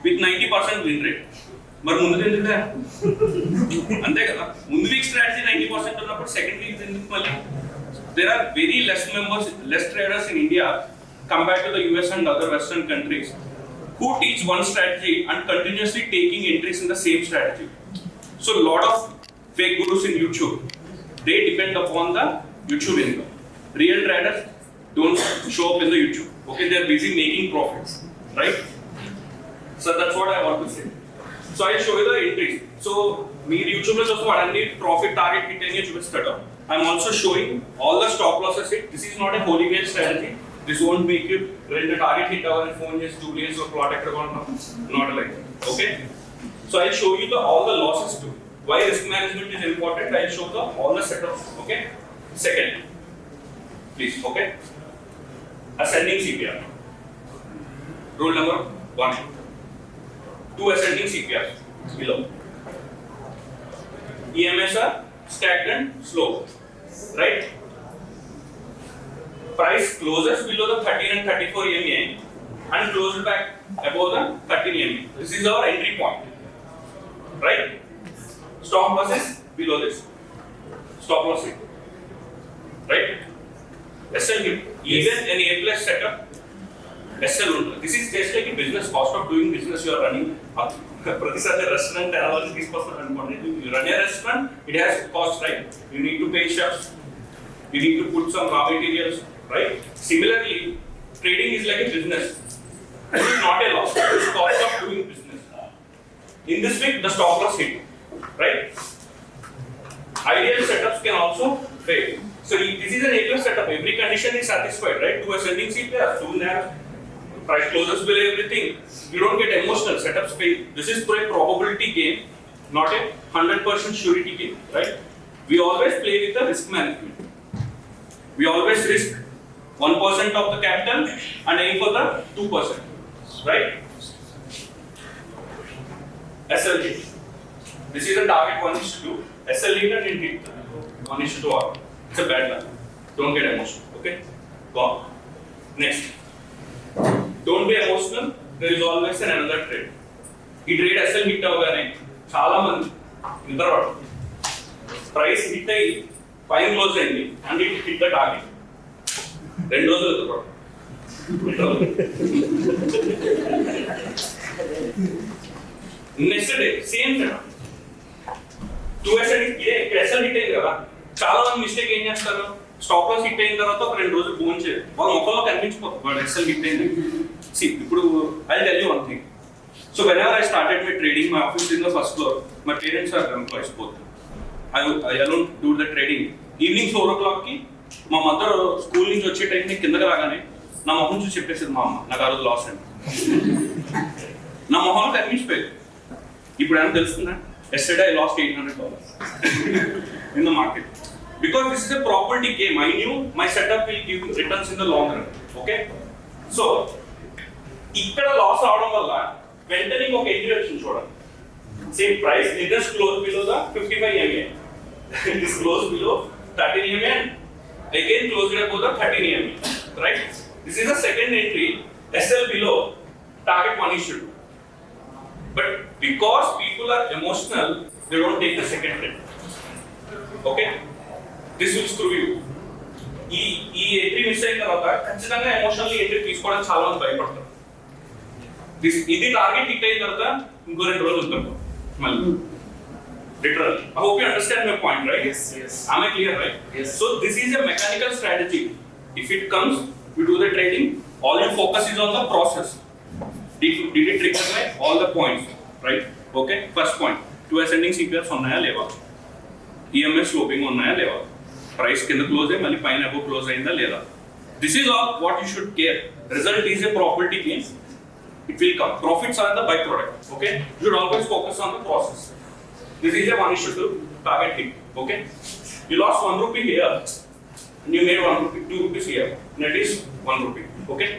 with 90% win rate. మరి ముందు ఎందుకు అంతే కదా, ముందు వీక్ స్ట్రాటజీ 90% ఉన్నప్పుడు సెకండ్ వీక్ ఎందుకు మళ్ళీ? There are very less traders in India compared to the US and other Western countries who teach one strategy and continuously taking entries in the same strategy. So a lot of fake gurus in YouTube, they depend upon the YouTube income. Real traders don't show up in the YouTube. Okay, they are busy making profits, right? So that's what I want to say. So I'll show you the entries. So me YouTube is also what profit target hit any చూపిస్తాడు. I'm also showing all the stop losses hit. This is not a holy grail strategy. This won't make you when the target hit our phone just 2 days or plot account. Not like that. Okay? So I'll show you all the losses too. Why risk management is important? I'll show all the setups. Okay? Second, please. Okay? Ascending CPR. Rule number 1. 2 ascending CPR below. EMAs are stagnant, slow, right? Price closes below the 13 and 34 EMA and closes back above the 13 EMA. This is our entry point, right? Stop loss is below this. Stop loss hit. Right? SL hit. Even an A plus setup, SL will. This is just like a business, cost of doing business you are running. Pratisad restaurant analogy this person you run a restaurant, it has cost, right? You need to pay chefs, you need to put some raw materials, right? Similarly, trading is like a business. It is not a loss, it is cost of doing business. In this week, the stop loss hit, right? Ideal setups can also fail. So this is an A plus setup. Every condition is satisfied, right? Two ascending CPRs, two narrow, price closes below everything. You don't get emotional. Setups fail. This is for a probability game, not a 100% surety game, right? We always play with the risk management. We always risk 1% of the capital and aim for the 2%, right? SL hit. This is a target 1:2. SL hit and hit 1:2 or. It's a bad luck. Don't get emotional. Okay? Go on. Next. Don't be emotional. There is always another trade. ఈ trade SL hit అవగానే చాలా మంది నిద్రపడరు. Price hit అయ్యి పైన close అయింది and it hit the target. 2 రోజులు నిద్రపడరు. Next day same setup. 2SL ఇదే ఇక్కడ SL హిట్ అయింది కదా. చాలా మంది మిస్టేక్ ఏం చేస్తారు, స్టాప్ లాస్ హిట్ అయిన తర్వాత ఒక 2 రోజులు ఫోన్ చేయరు, వాళ్ళ మొక్కల్లో కనిపించిపోతుంది వాడు SL హిట్ అయింది. ఇప్పుడు I tell you one thing. So whenever I started my trading, my office in the first floor, my parents are employees both. I alone do the trading. Evening 4 o'clock మా mother school నుంచి వచ్చే టైంకి కిందకి రాగానే నా మొహం చూసి చెప్పేసింది మా అమ్మ, నాకు ఆ రోజు లాస్ అండి. నా మొహంలో కనిపించిపోయింది. ఇప్పుడు ఏమైనా తెలుస్తుందా? Yesterday I lost $800 in the market. Because this is a property game, I knew my setup will give returns in the long run. Okay? So, ikkada loss avadam valla వెంటనే ఒక ఎంట్రీ వచ్చింది చూడండి. Same price, it just closed below the 55 EMA. It is closed below 13 EMA and again closed above the 13 EMA. Right? This is the second entry, SL below target 1:2. But because people are emotional, they don't take the second trade. Okay? This will screw you. ఈ entry miss అయిన తర్వాత ఖచ్చితంగా emotionally entry తీసుకోవడానికి చాలా మంది భయపడతారు. ఇది target hit అయిన తర్వాత ఇంకో 2 రోజులు ఉంటాం మళ్ళీ. Literally. I hope you understand my point, right? Yes. Am I clear, right? Yes. So this is a mechanical strategy. If it comes, we do the trading. All you focus is on the process. Did it trigger by all the points, right? Okay. First point. 2 ascending CPRs ఉన్నాయా లేవా? EMS sloping ఉన్నాయా లేవా? Price కింద close అయ్యి మళ్ళీ పైన అబో close అయిందా లేదా? This is all what you should care. Result is a property gain. It will come. Profits are the byproduct. Okay. You should always focus on the process. This is a 1:2 target hit. Okay. You lost 1 rupee here and you made 1 rupee, 2 rupees here. Net is 1 rupee. Okay.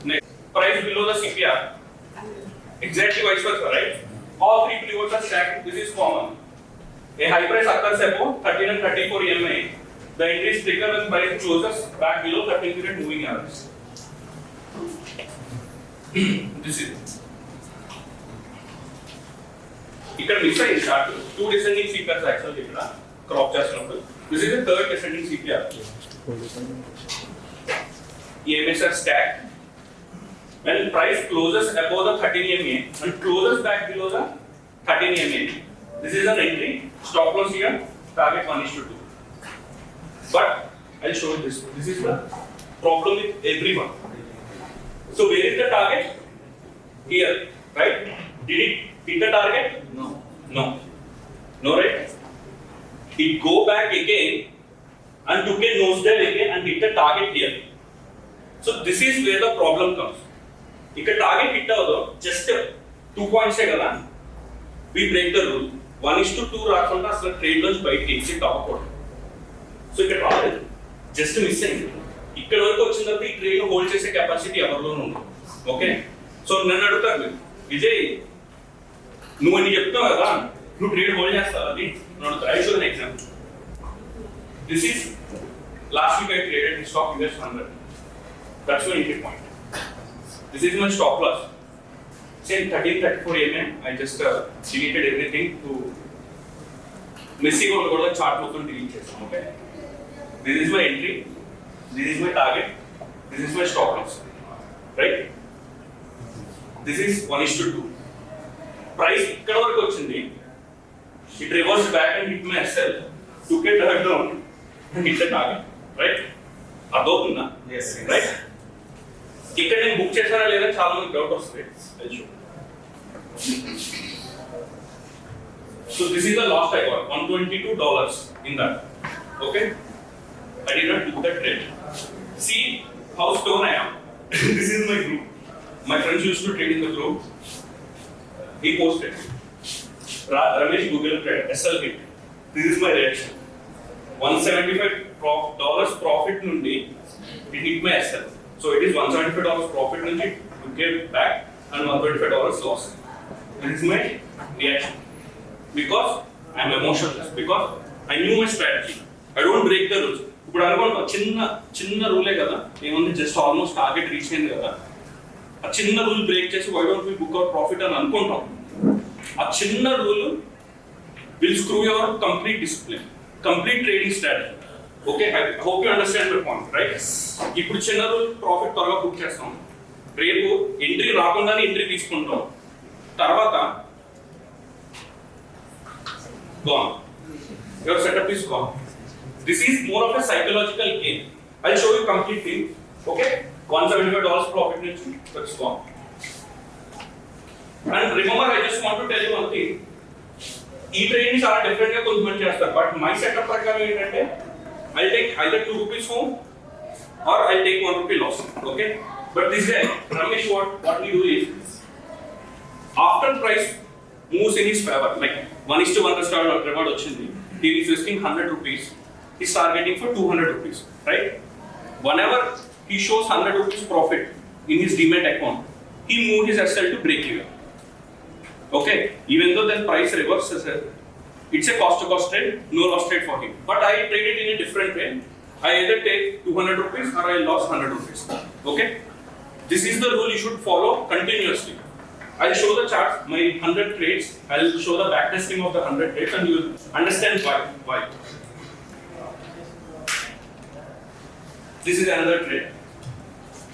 Next, price below the CPR. Exactly vice versa, right? All 3 pivots are stacked. This is common. A high price occurs above 13 and 34 EMA. The entry is triggered when price closes back below 13 period moving average. This is it. ఇక్కడ miss అయ్యింది start. 2 descending CPRs actually ఇక్కడ crop చేస్తున్నప్పుడు. This is the third descending CPR. EMAs are stacked. When price closes above the 13 EMA and closes back below the 13 EMA, this is an entry. Stop loss here, target 1:2. But I'll show you this. This is the problem with everyone. So where is the target? Here, right? Did it hit the target? No. No, right? It go back again and took a nosedive again and hit the target here. So this is where the problem comes. ఇక్కడ target hit అవ్వదు, just 2 points కదా. We break the rule. 1:2 రాకుండా అసలు trade నుంచి బయటకి exit అవ్వకూడదు. So ఇక్కడ రాలేదు, జస్ట్ మిస్ అయింది. ఇక్కడ వరకు వచ్చిన తర్వాత ఈ ట్రేడ్ హోల్డ్ చేసే కెపాసిటీ ఎవరిలోనూ ఉంది. ఓకే. సో నన్ను అడుగుతారు మీరు, విజయ్ నువ్వు అని చెప్తావు కదా, నువ్వు ట్రేడ్ హోల్డ్ చేస్తావు అది అడుగుతారు. I show an example. This is lost week I traded in stock US 100. That's my entry point. This is my stop loss. Say 1334 EMA, I just deleted everything to messy go to chart delete chesam, okay? This is my entry, this is my target, this is my stop loss, right? This is 1:2. Price ikkada varaku ochindi, it reversed back and hit my SL, took it down and hit the target, right? Adotunda, Yes. right? ఇక్కడ నేను book చేశారా లేదా చాలా మంది doubt వస్తుంది. So this is the last I got, $122 in that. Okay? I did not do that trade. See how stone I am. This is my group. My friends used to trade in the group. He posted. Ramesh Google trade, SL hit. This is my reaction. $175 profit nundi, it hit my SL. So it is $175 profit nundi, it gave back and $125 loss. This is my reaction. Because I am emotionless. Because I knew my strategy. I don't break the rules. ఇప్పుడు అనుకోండి చిన్న రూలే కదా, ఏముంది just almost target reach అయింది కదా, ఆ చిన్న rule break చేసి why don't we book out profit అని అనుకుంటాం. ఆ చిన్న rule will screw your complete discipline, complete trading strategy. Okay, I hope you understand my point, right? ఇప్పుడు చిన్న రూల్ ప్రాఫిట్ త్వరగా బుక్ చేస్తాం, రేపు ఎంట్రీ రాకుండానే ఎంట్రీ తీసుకుంటాం, తర్వాత gone. Your setup is gone. This is more of a psychological game. I'll show you complete thing. Okay? $175 profit, that's gone. And remember, I just want to tell you one thing. E-trading are different ga kontamandi chestar, but my setup prakaram entante, I'll take either 2 rupees home or I'll take 1 rupee loss. Okay? But this guy, Ramesh, what we do is, after price moves in his favor, like 1:1 start reward ochindi, he is risking 100 rupees, he is targeting for 200 rupees, right? Whenever he shows 100 rupees profit in his demat account, he move his SL to break even. Okay, even though then price reverses, it's a cost to cost trade, no loss trade for him. But I trade it in a different way. I either take 200 rupees or I lost 100 rupees. Okay, this is the rule you should follow continuously. I'll show the charts, my 100 trades, I'll show the back testing of the 100 trades and you will understand why. This is another trade.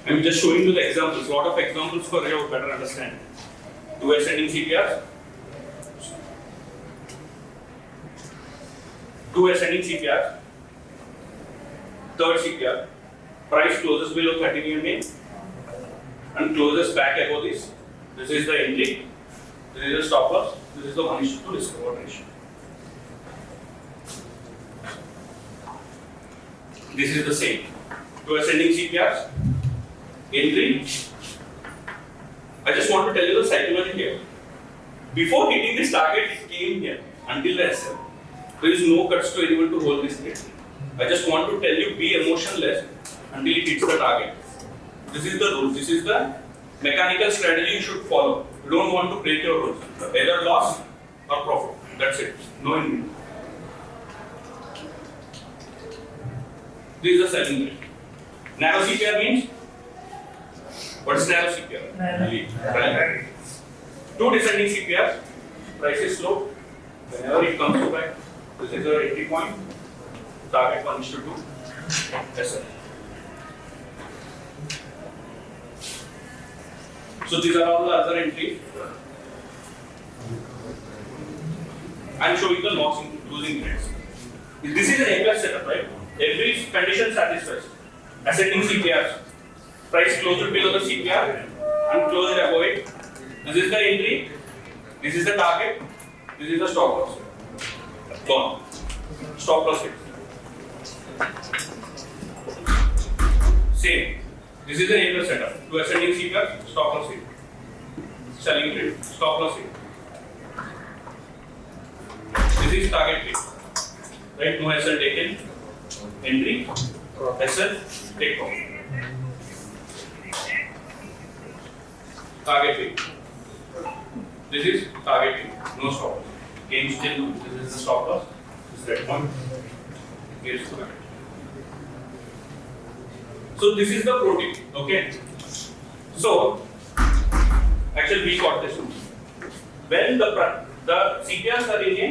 I'm just showing you the examples, lot of examples for your better understanding. 2 ascending CPRs, 2 ascending CPRs, third CPR, price closes below 13 EMA and closes back above this. This is the entry, this is the stop loss, this is the 1:2 risk reward ratio. This is the same. 2 ascending CPRs, entry. I just want to tell you the psychology here. Before hitting this target, it came here until the SL. There is no cuts to anyone to hold this trade. I just want to tell you, be emotionless until it hits the target. This is the rule. This is the mechanical strategy you should follow. You don't want to break your rules. Either loss or profit. That's it. No in between. This is the selling rate. Narrow CPR means? What is narrow CPR? Rally. 2 descending CPRs. Price is slow. Whenever it comes to back, this is your entry point. Target 1:2. SL. So these are all the other entries. I'm showing the losing trades. This is an A+ setup, right? Every condition satisfies. Ascending CPRs, price closed below the CPR and closed above it. This is the entry. This is the target. This is the stop loss. Gone. Stop loss hit. Same. This is the A+ setup. 2 ascending CPR, stop loss hit. Selling trade, stop loss hit. This is target hit. Right? No SL taken. Entry. SL take profit. Target hit. This is target hit. No stop loss. Game still. This is the stop loss. This is red point. Here is the target. So this is the pro tip, okay? So Actually, we got this one. When the CPRs are in a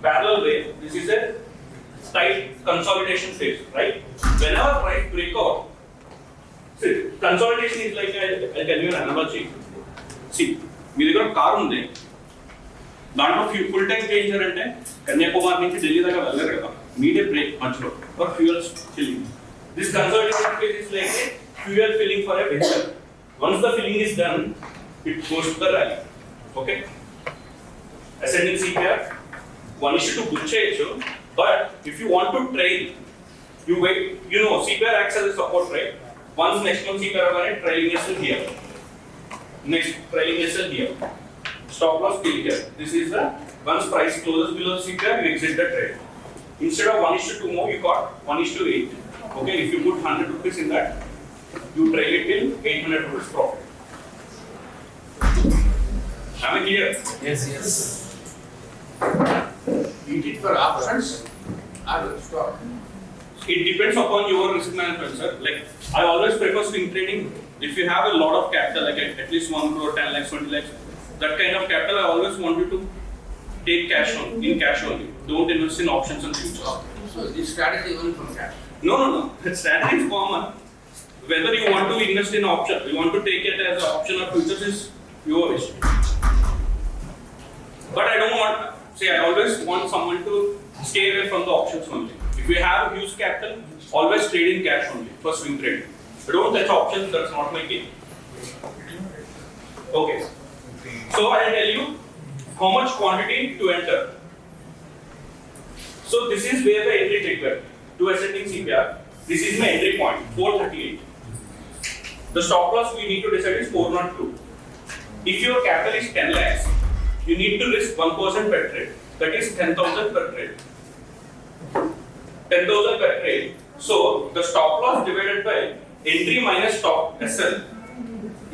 parallel way, this is a tight consolidation phase, right? Whenever price break out, see, consolidation is like I'll tell you an analogy. See, మీ దగ్గర car ఉంది, దాంట్లో full tank చేయించారంటే Kanyakumari నుంచి ఢిల్లీ దాకా వెళ్ళారు కదా, medium break మధ్యలో for fuel filling. This consolidation phase is like A fuel filling for a vehicle. Once the filling is done, it goes to the rally. Okay, ascending CPR, one issue to book చేయొచ్చు, but if you want to trail, you wait, you know CPR acts as a support, right? Once next one CPR avane trailing SL here, next trailing SL here, stop loss till here. This is the once price closes below CPR, you exit the trade. Instead of 1:2 more, you got 1:8. Okay, if you put 100 rupees in that, you trail it till 800 rupees profit. Am I clear? Yes. Eat it for options or stock. It depends upon your risk management, sir. Like, I always prefer swing trading. If you have a lot of capital, like at least 1 crore, 10 lakhs, 20 lakhs, that kind of capital, I always want you to take cash in cash only. Don't invest in options and futures. So this strategy only from cash. No. The strategy is common. Whether you want to invest in option, you want to take it as an option or futures is your wish. But I don't want, I always want someone to stay away from the options only. If you have huge capital, always trade in cash only for swing trading. Don't touch options, that's not my game. Okay. So I'll tell you how much quantity to enter. So this is where the entry trigger to ascending CPR. This is my entry point, 438. The stop loss we need to decide is 402. If your capital is 10 lakhs, you need to risk 1% per trade. That is 10,000 per trade. 10,000 per trade. So the stop loss divided by entry minus stop SL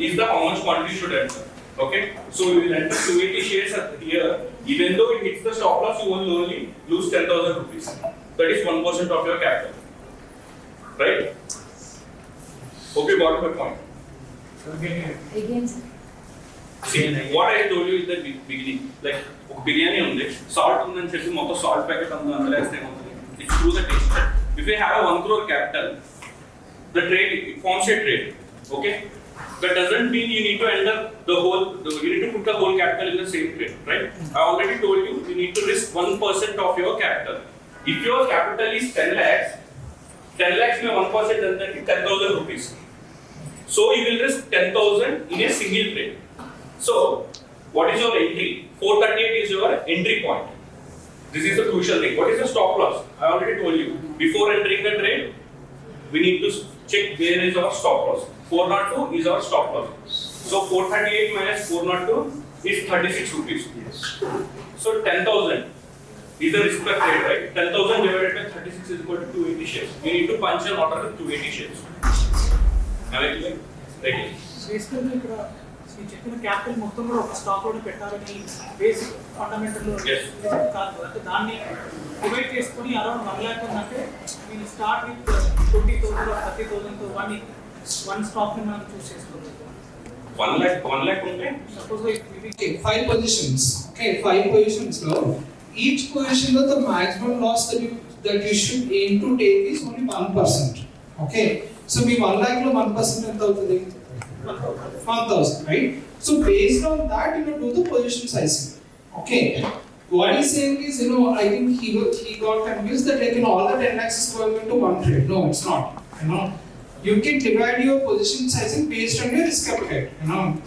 is the how much quantity you should enter. Okay. So you will enter 280 shares here. Even though it hits the stop loss, you will only lose 10,000 rupees. That is 1% of your capital. Right? Okay, got my point. Again, sir. See, what I told you is the beginning. Like, biryani on this, salt on and chili, moto salt packet on the last time. It's through the taste. If you have a 1 crore capital, the trade, it forms a trade. Okay? That doesn't mean you need to enter you need to put the whole capital in the same trade, right? I already told you, you need to risk 1% of your capital. If your capital is 10 lakhs में 1% then that is 10,000 rupees. So you will risk 10,000 in a single trade. So, what is your entry? 438 is your entry point. This is the crucial thing. What is the stop loss? I already told you. Before entering the trade, we need to check where is our stop loss. 402 is our stop loss. So, 438 minus 402 is 36 rupees. So, 10,000 is the risk per trade, right? 10,000 divided by 36 is equal to 280 shares. You need to punch an order with 280 shares. Am I clear? Right. బేసికల్గా ఇక్కడ ఈ చెప్పిన capital మొత్తం కూడా ఒక stock లో పెట్టాలని basic fundamental కాదు, అంటే దాన్ని డివైడ్ చేసుకొని అరౌండ్ 1 lakh ఉందంటే వీళ్ళు స్టార్ట్ విత్ 20,000 or 30,000 తో వన్ స్టాక్ ని మనం చూస్ చేసుకోవచ్చు. 1 lakh ఉంటే suppose Okay, 5 positions. Okay, 5 positions now. Each position of the maximum loss that you should aim to take is only 1%. Okay, so we 1 lakh lo 1% ఎంత అవుతుంది? 1,000, right? So based on that, do the position sizing. Okay, what he's saying is, I think he got confused that like all the 10 lakhs is going into one trade. No, it's not. You can divide your position sizing based on your risk appetite.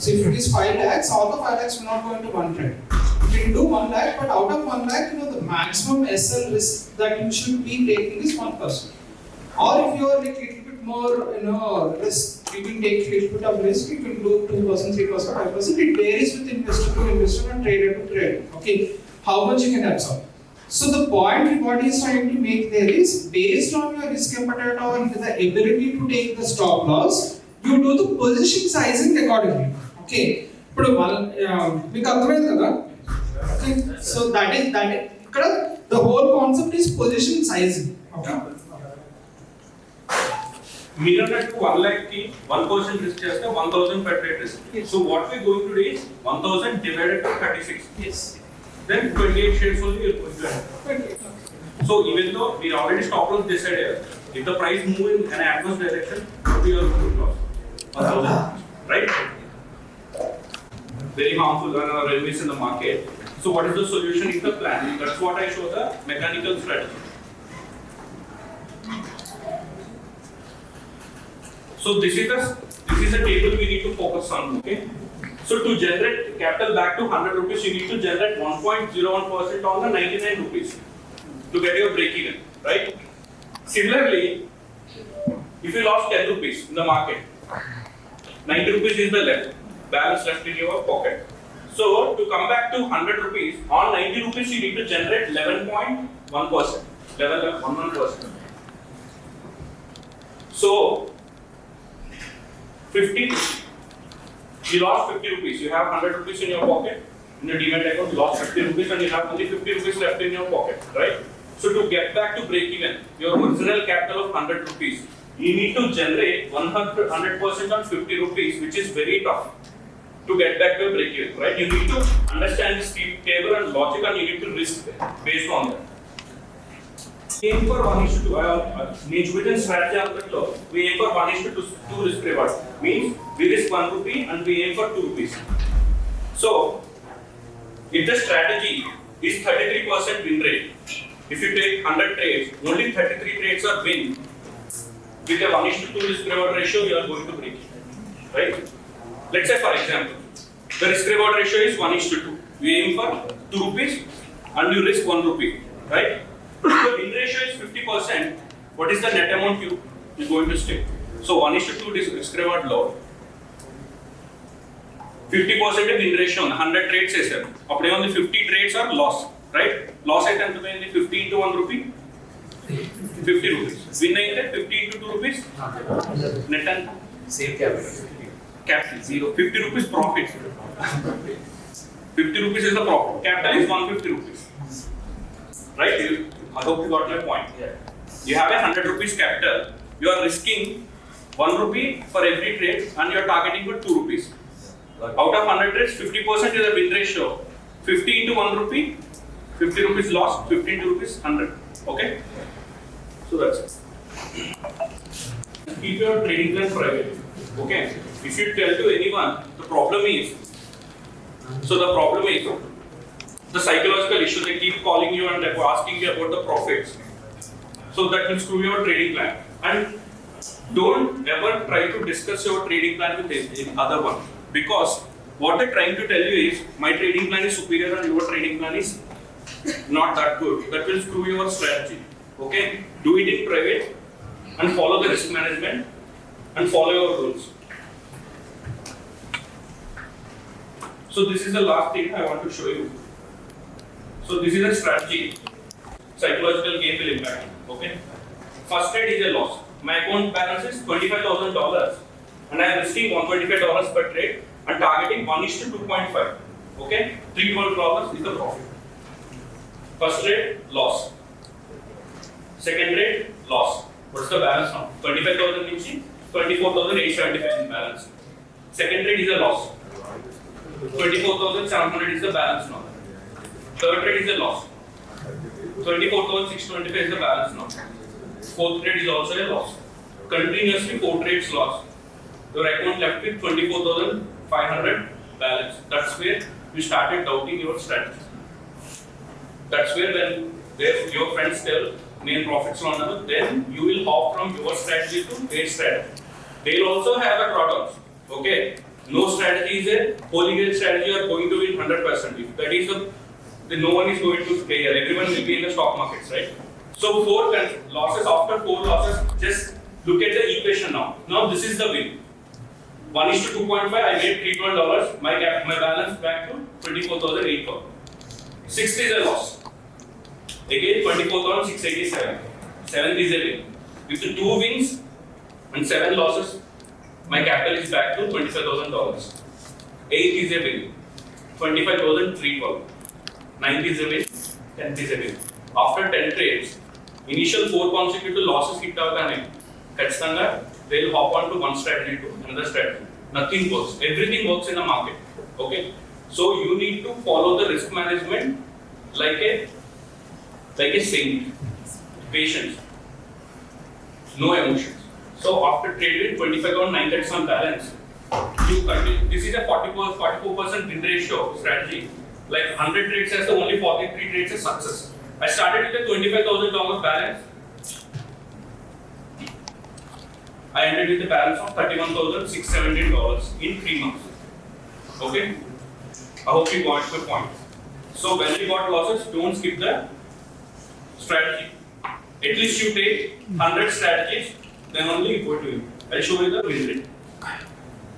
So if it is 5 lakhs, all the 5 lakhs will not go into one trade. You can do 1 lakh, but out of 1 lakh, the maximum SL risk that you should be taking is 1%. Or if you are like little bit more, risk, you can take little bit of risk. You can do 2%, 3%, 5%. It varies with investor to investor and trader to trader. Okay, how much you can absorb. So the point what he is trying to make there is based on your risk appetite or the ability to take the stop loss, you do the position sizing accordingly. Okay, ఇప్పుడు మీకు అర్థమైంది కదా? Okay, so that is ఇక్కడ the whole concept is position sizing. Okay. Mirror to 1 lakh ki 1% risk cheste 1000 per trade risk. Yes. So what we are going to do is 1000 divided by 36. Yes. Then 28 shares only you are going to have. Okay. So even though we already stop loss decided, if the price move in an adverse direction, we are going to lose 1000, right? Very harmful on our revenues in the market. So what is the solution in the plan? That's what I show the mechanical strategy. So this is a table we need to focus on. Okay. So to generate capital back to 100 rupees, you need to generate 1.01% on the 99 rupees to get your break even, right? Similarly, if you lost 10 rupees in the market, 90 rupees is the left, balance left in your pocket. So to come back to 100 rupees, on 90 rupees you need to generate 11.1%, 11.11%. So 50, you lost 50 rupees, you have 100 rupees in your pocket, in your demat account you lost 50 rupees and you have only 50 rupees left in your pocket, right? So to get back to break even, your original capital of 100 rupees, you need to generate 100% on 50 rupees, which is very tough to get back to a break even, right? You need to understand this table and logic and you need to risk based on that. Aim for 1:2. Within strategy, we aim for 1:2 risk reward. Means we risk 1 rupee and we aim for 2 rupees. So, if the strategy is 33% win rate, if you take 100 trades, only 33 trades are win. With a 1:2 risk reward ratio, you are going to break it, right? Let's say, for example, the risk reward ratio is 1:2. We aim for 2 rupees and you risk 1 rupee, right? If the win ratio is 50%, what is the net amount you are going to stake? So 1:2 risk reward low. 50% win ratio, 100 trades is there. Only 50 trades are loss, right? Loss is 50 into 1 rupee. 50 rupees. Win is 50 into 2 rupees. Net and Same capital. capital 0. 50 rupees profit. 50 rupees is the profit. Capital is 150 rupees. Right? I hope you got my point. Yeah. You have a 100 rupees capital. You are risking 1 rupee for every trade and you are targeting for 2 rupees. Out of 100 trades, 50% is a win ratio. 50 into 1 rupee, 50 rupees lost, 50 into rupees, 100. Okay? So that's it. Keep your trading plan private. Okay? If you tell to anyone, the problem is the psychological issue. They keep calling you and asking you about the profits. So that will screw your trading plan. And don't ever try to discuss your trading plan with any other one. Because what they're trying to tell you is, my trading plan is superior and your trading plan is not that good. That will screw your strategy. Okay? Do it in private and follow the risk management and follow your rules. So this is the last thing I want to show you. So this is a strategy. Psychological game will impact. Okay? First trade is a loss. My account balance is $25,000 and I am risking $125 per trade and targeting 1:2.5. Okay? $312 is the profit. First trade, loss. Second trade, loss. What's the balance now? 25,000 inchi, 24,875 in balance. Second trade is a loss. 24,700 is the balance now. Third trade is a loss. 24,625 is the balance now. Fourth trade is also a loss. Continuously 4 trades loss. Your account left with 24,500 balance. That's where you started doubting your strategy. That's where when your friends tell main profits on another, then you will hop from your strategy to their strategy. They'll also have a products. Okay? No strategy is a holy grail strategy you are going to win 100%. If that is then no one is going to stay here. Everyone will be in the stock markets, right? So 4 losses, after 4 losses, just look at the equation now. Now this is the win. 1:2.5, I made $312. My balance back to 24,800. Sixth is a loss. Again 24,687. Seventh is a win. With the 2 wins and 7 losses, my capital is back to $25,000. Eighth is a win. 25,312. Ninth is a win. 10th is a win. After 10 trades, initial 4 consecutive losses hit out and ఖచ్చితంగా they'll hop on to one strategy to another strategy. Nothing works. Everything works in the market. Okay. So you need to follow the risk management like a saint. Patience. No emotions. So after trading 25,900 on balance, you continue. This is a 44% win ratio strategy. Like 100 trades has the only 43 trades as success. I started with a $25,000 balance. I ended with a balance of $31,617 in 3 months. Okay? I hope you got my point. So when you got losses, don't skip the strategy. At least you take 100 strategies, then only you go to win. I'll show you the win rate.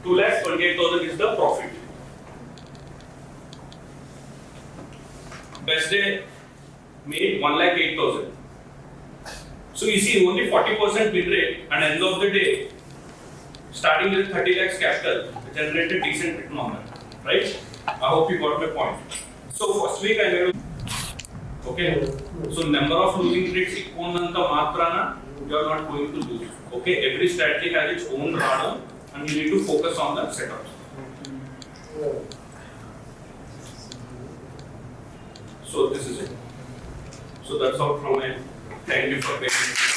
2,28,000 is the profit. Best day made 1,08,000. So you see only 40% win rate, and end of the day, starting with 30 lakhs capital, generated decent return on that, right? I hope you got my point. So first week I made. Okay. So number of losing trades ikkonnanta matrana you are not going to lose. Okay. Every strategy has its own radar, and you need to focus on the setups. So this is it. So that's all from me. Thank you for patient.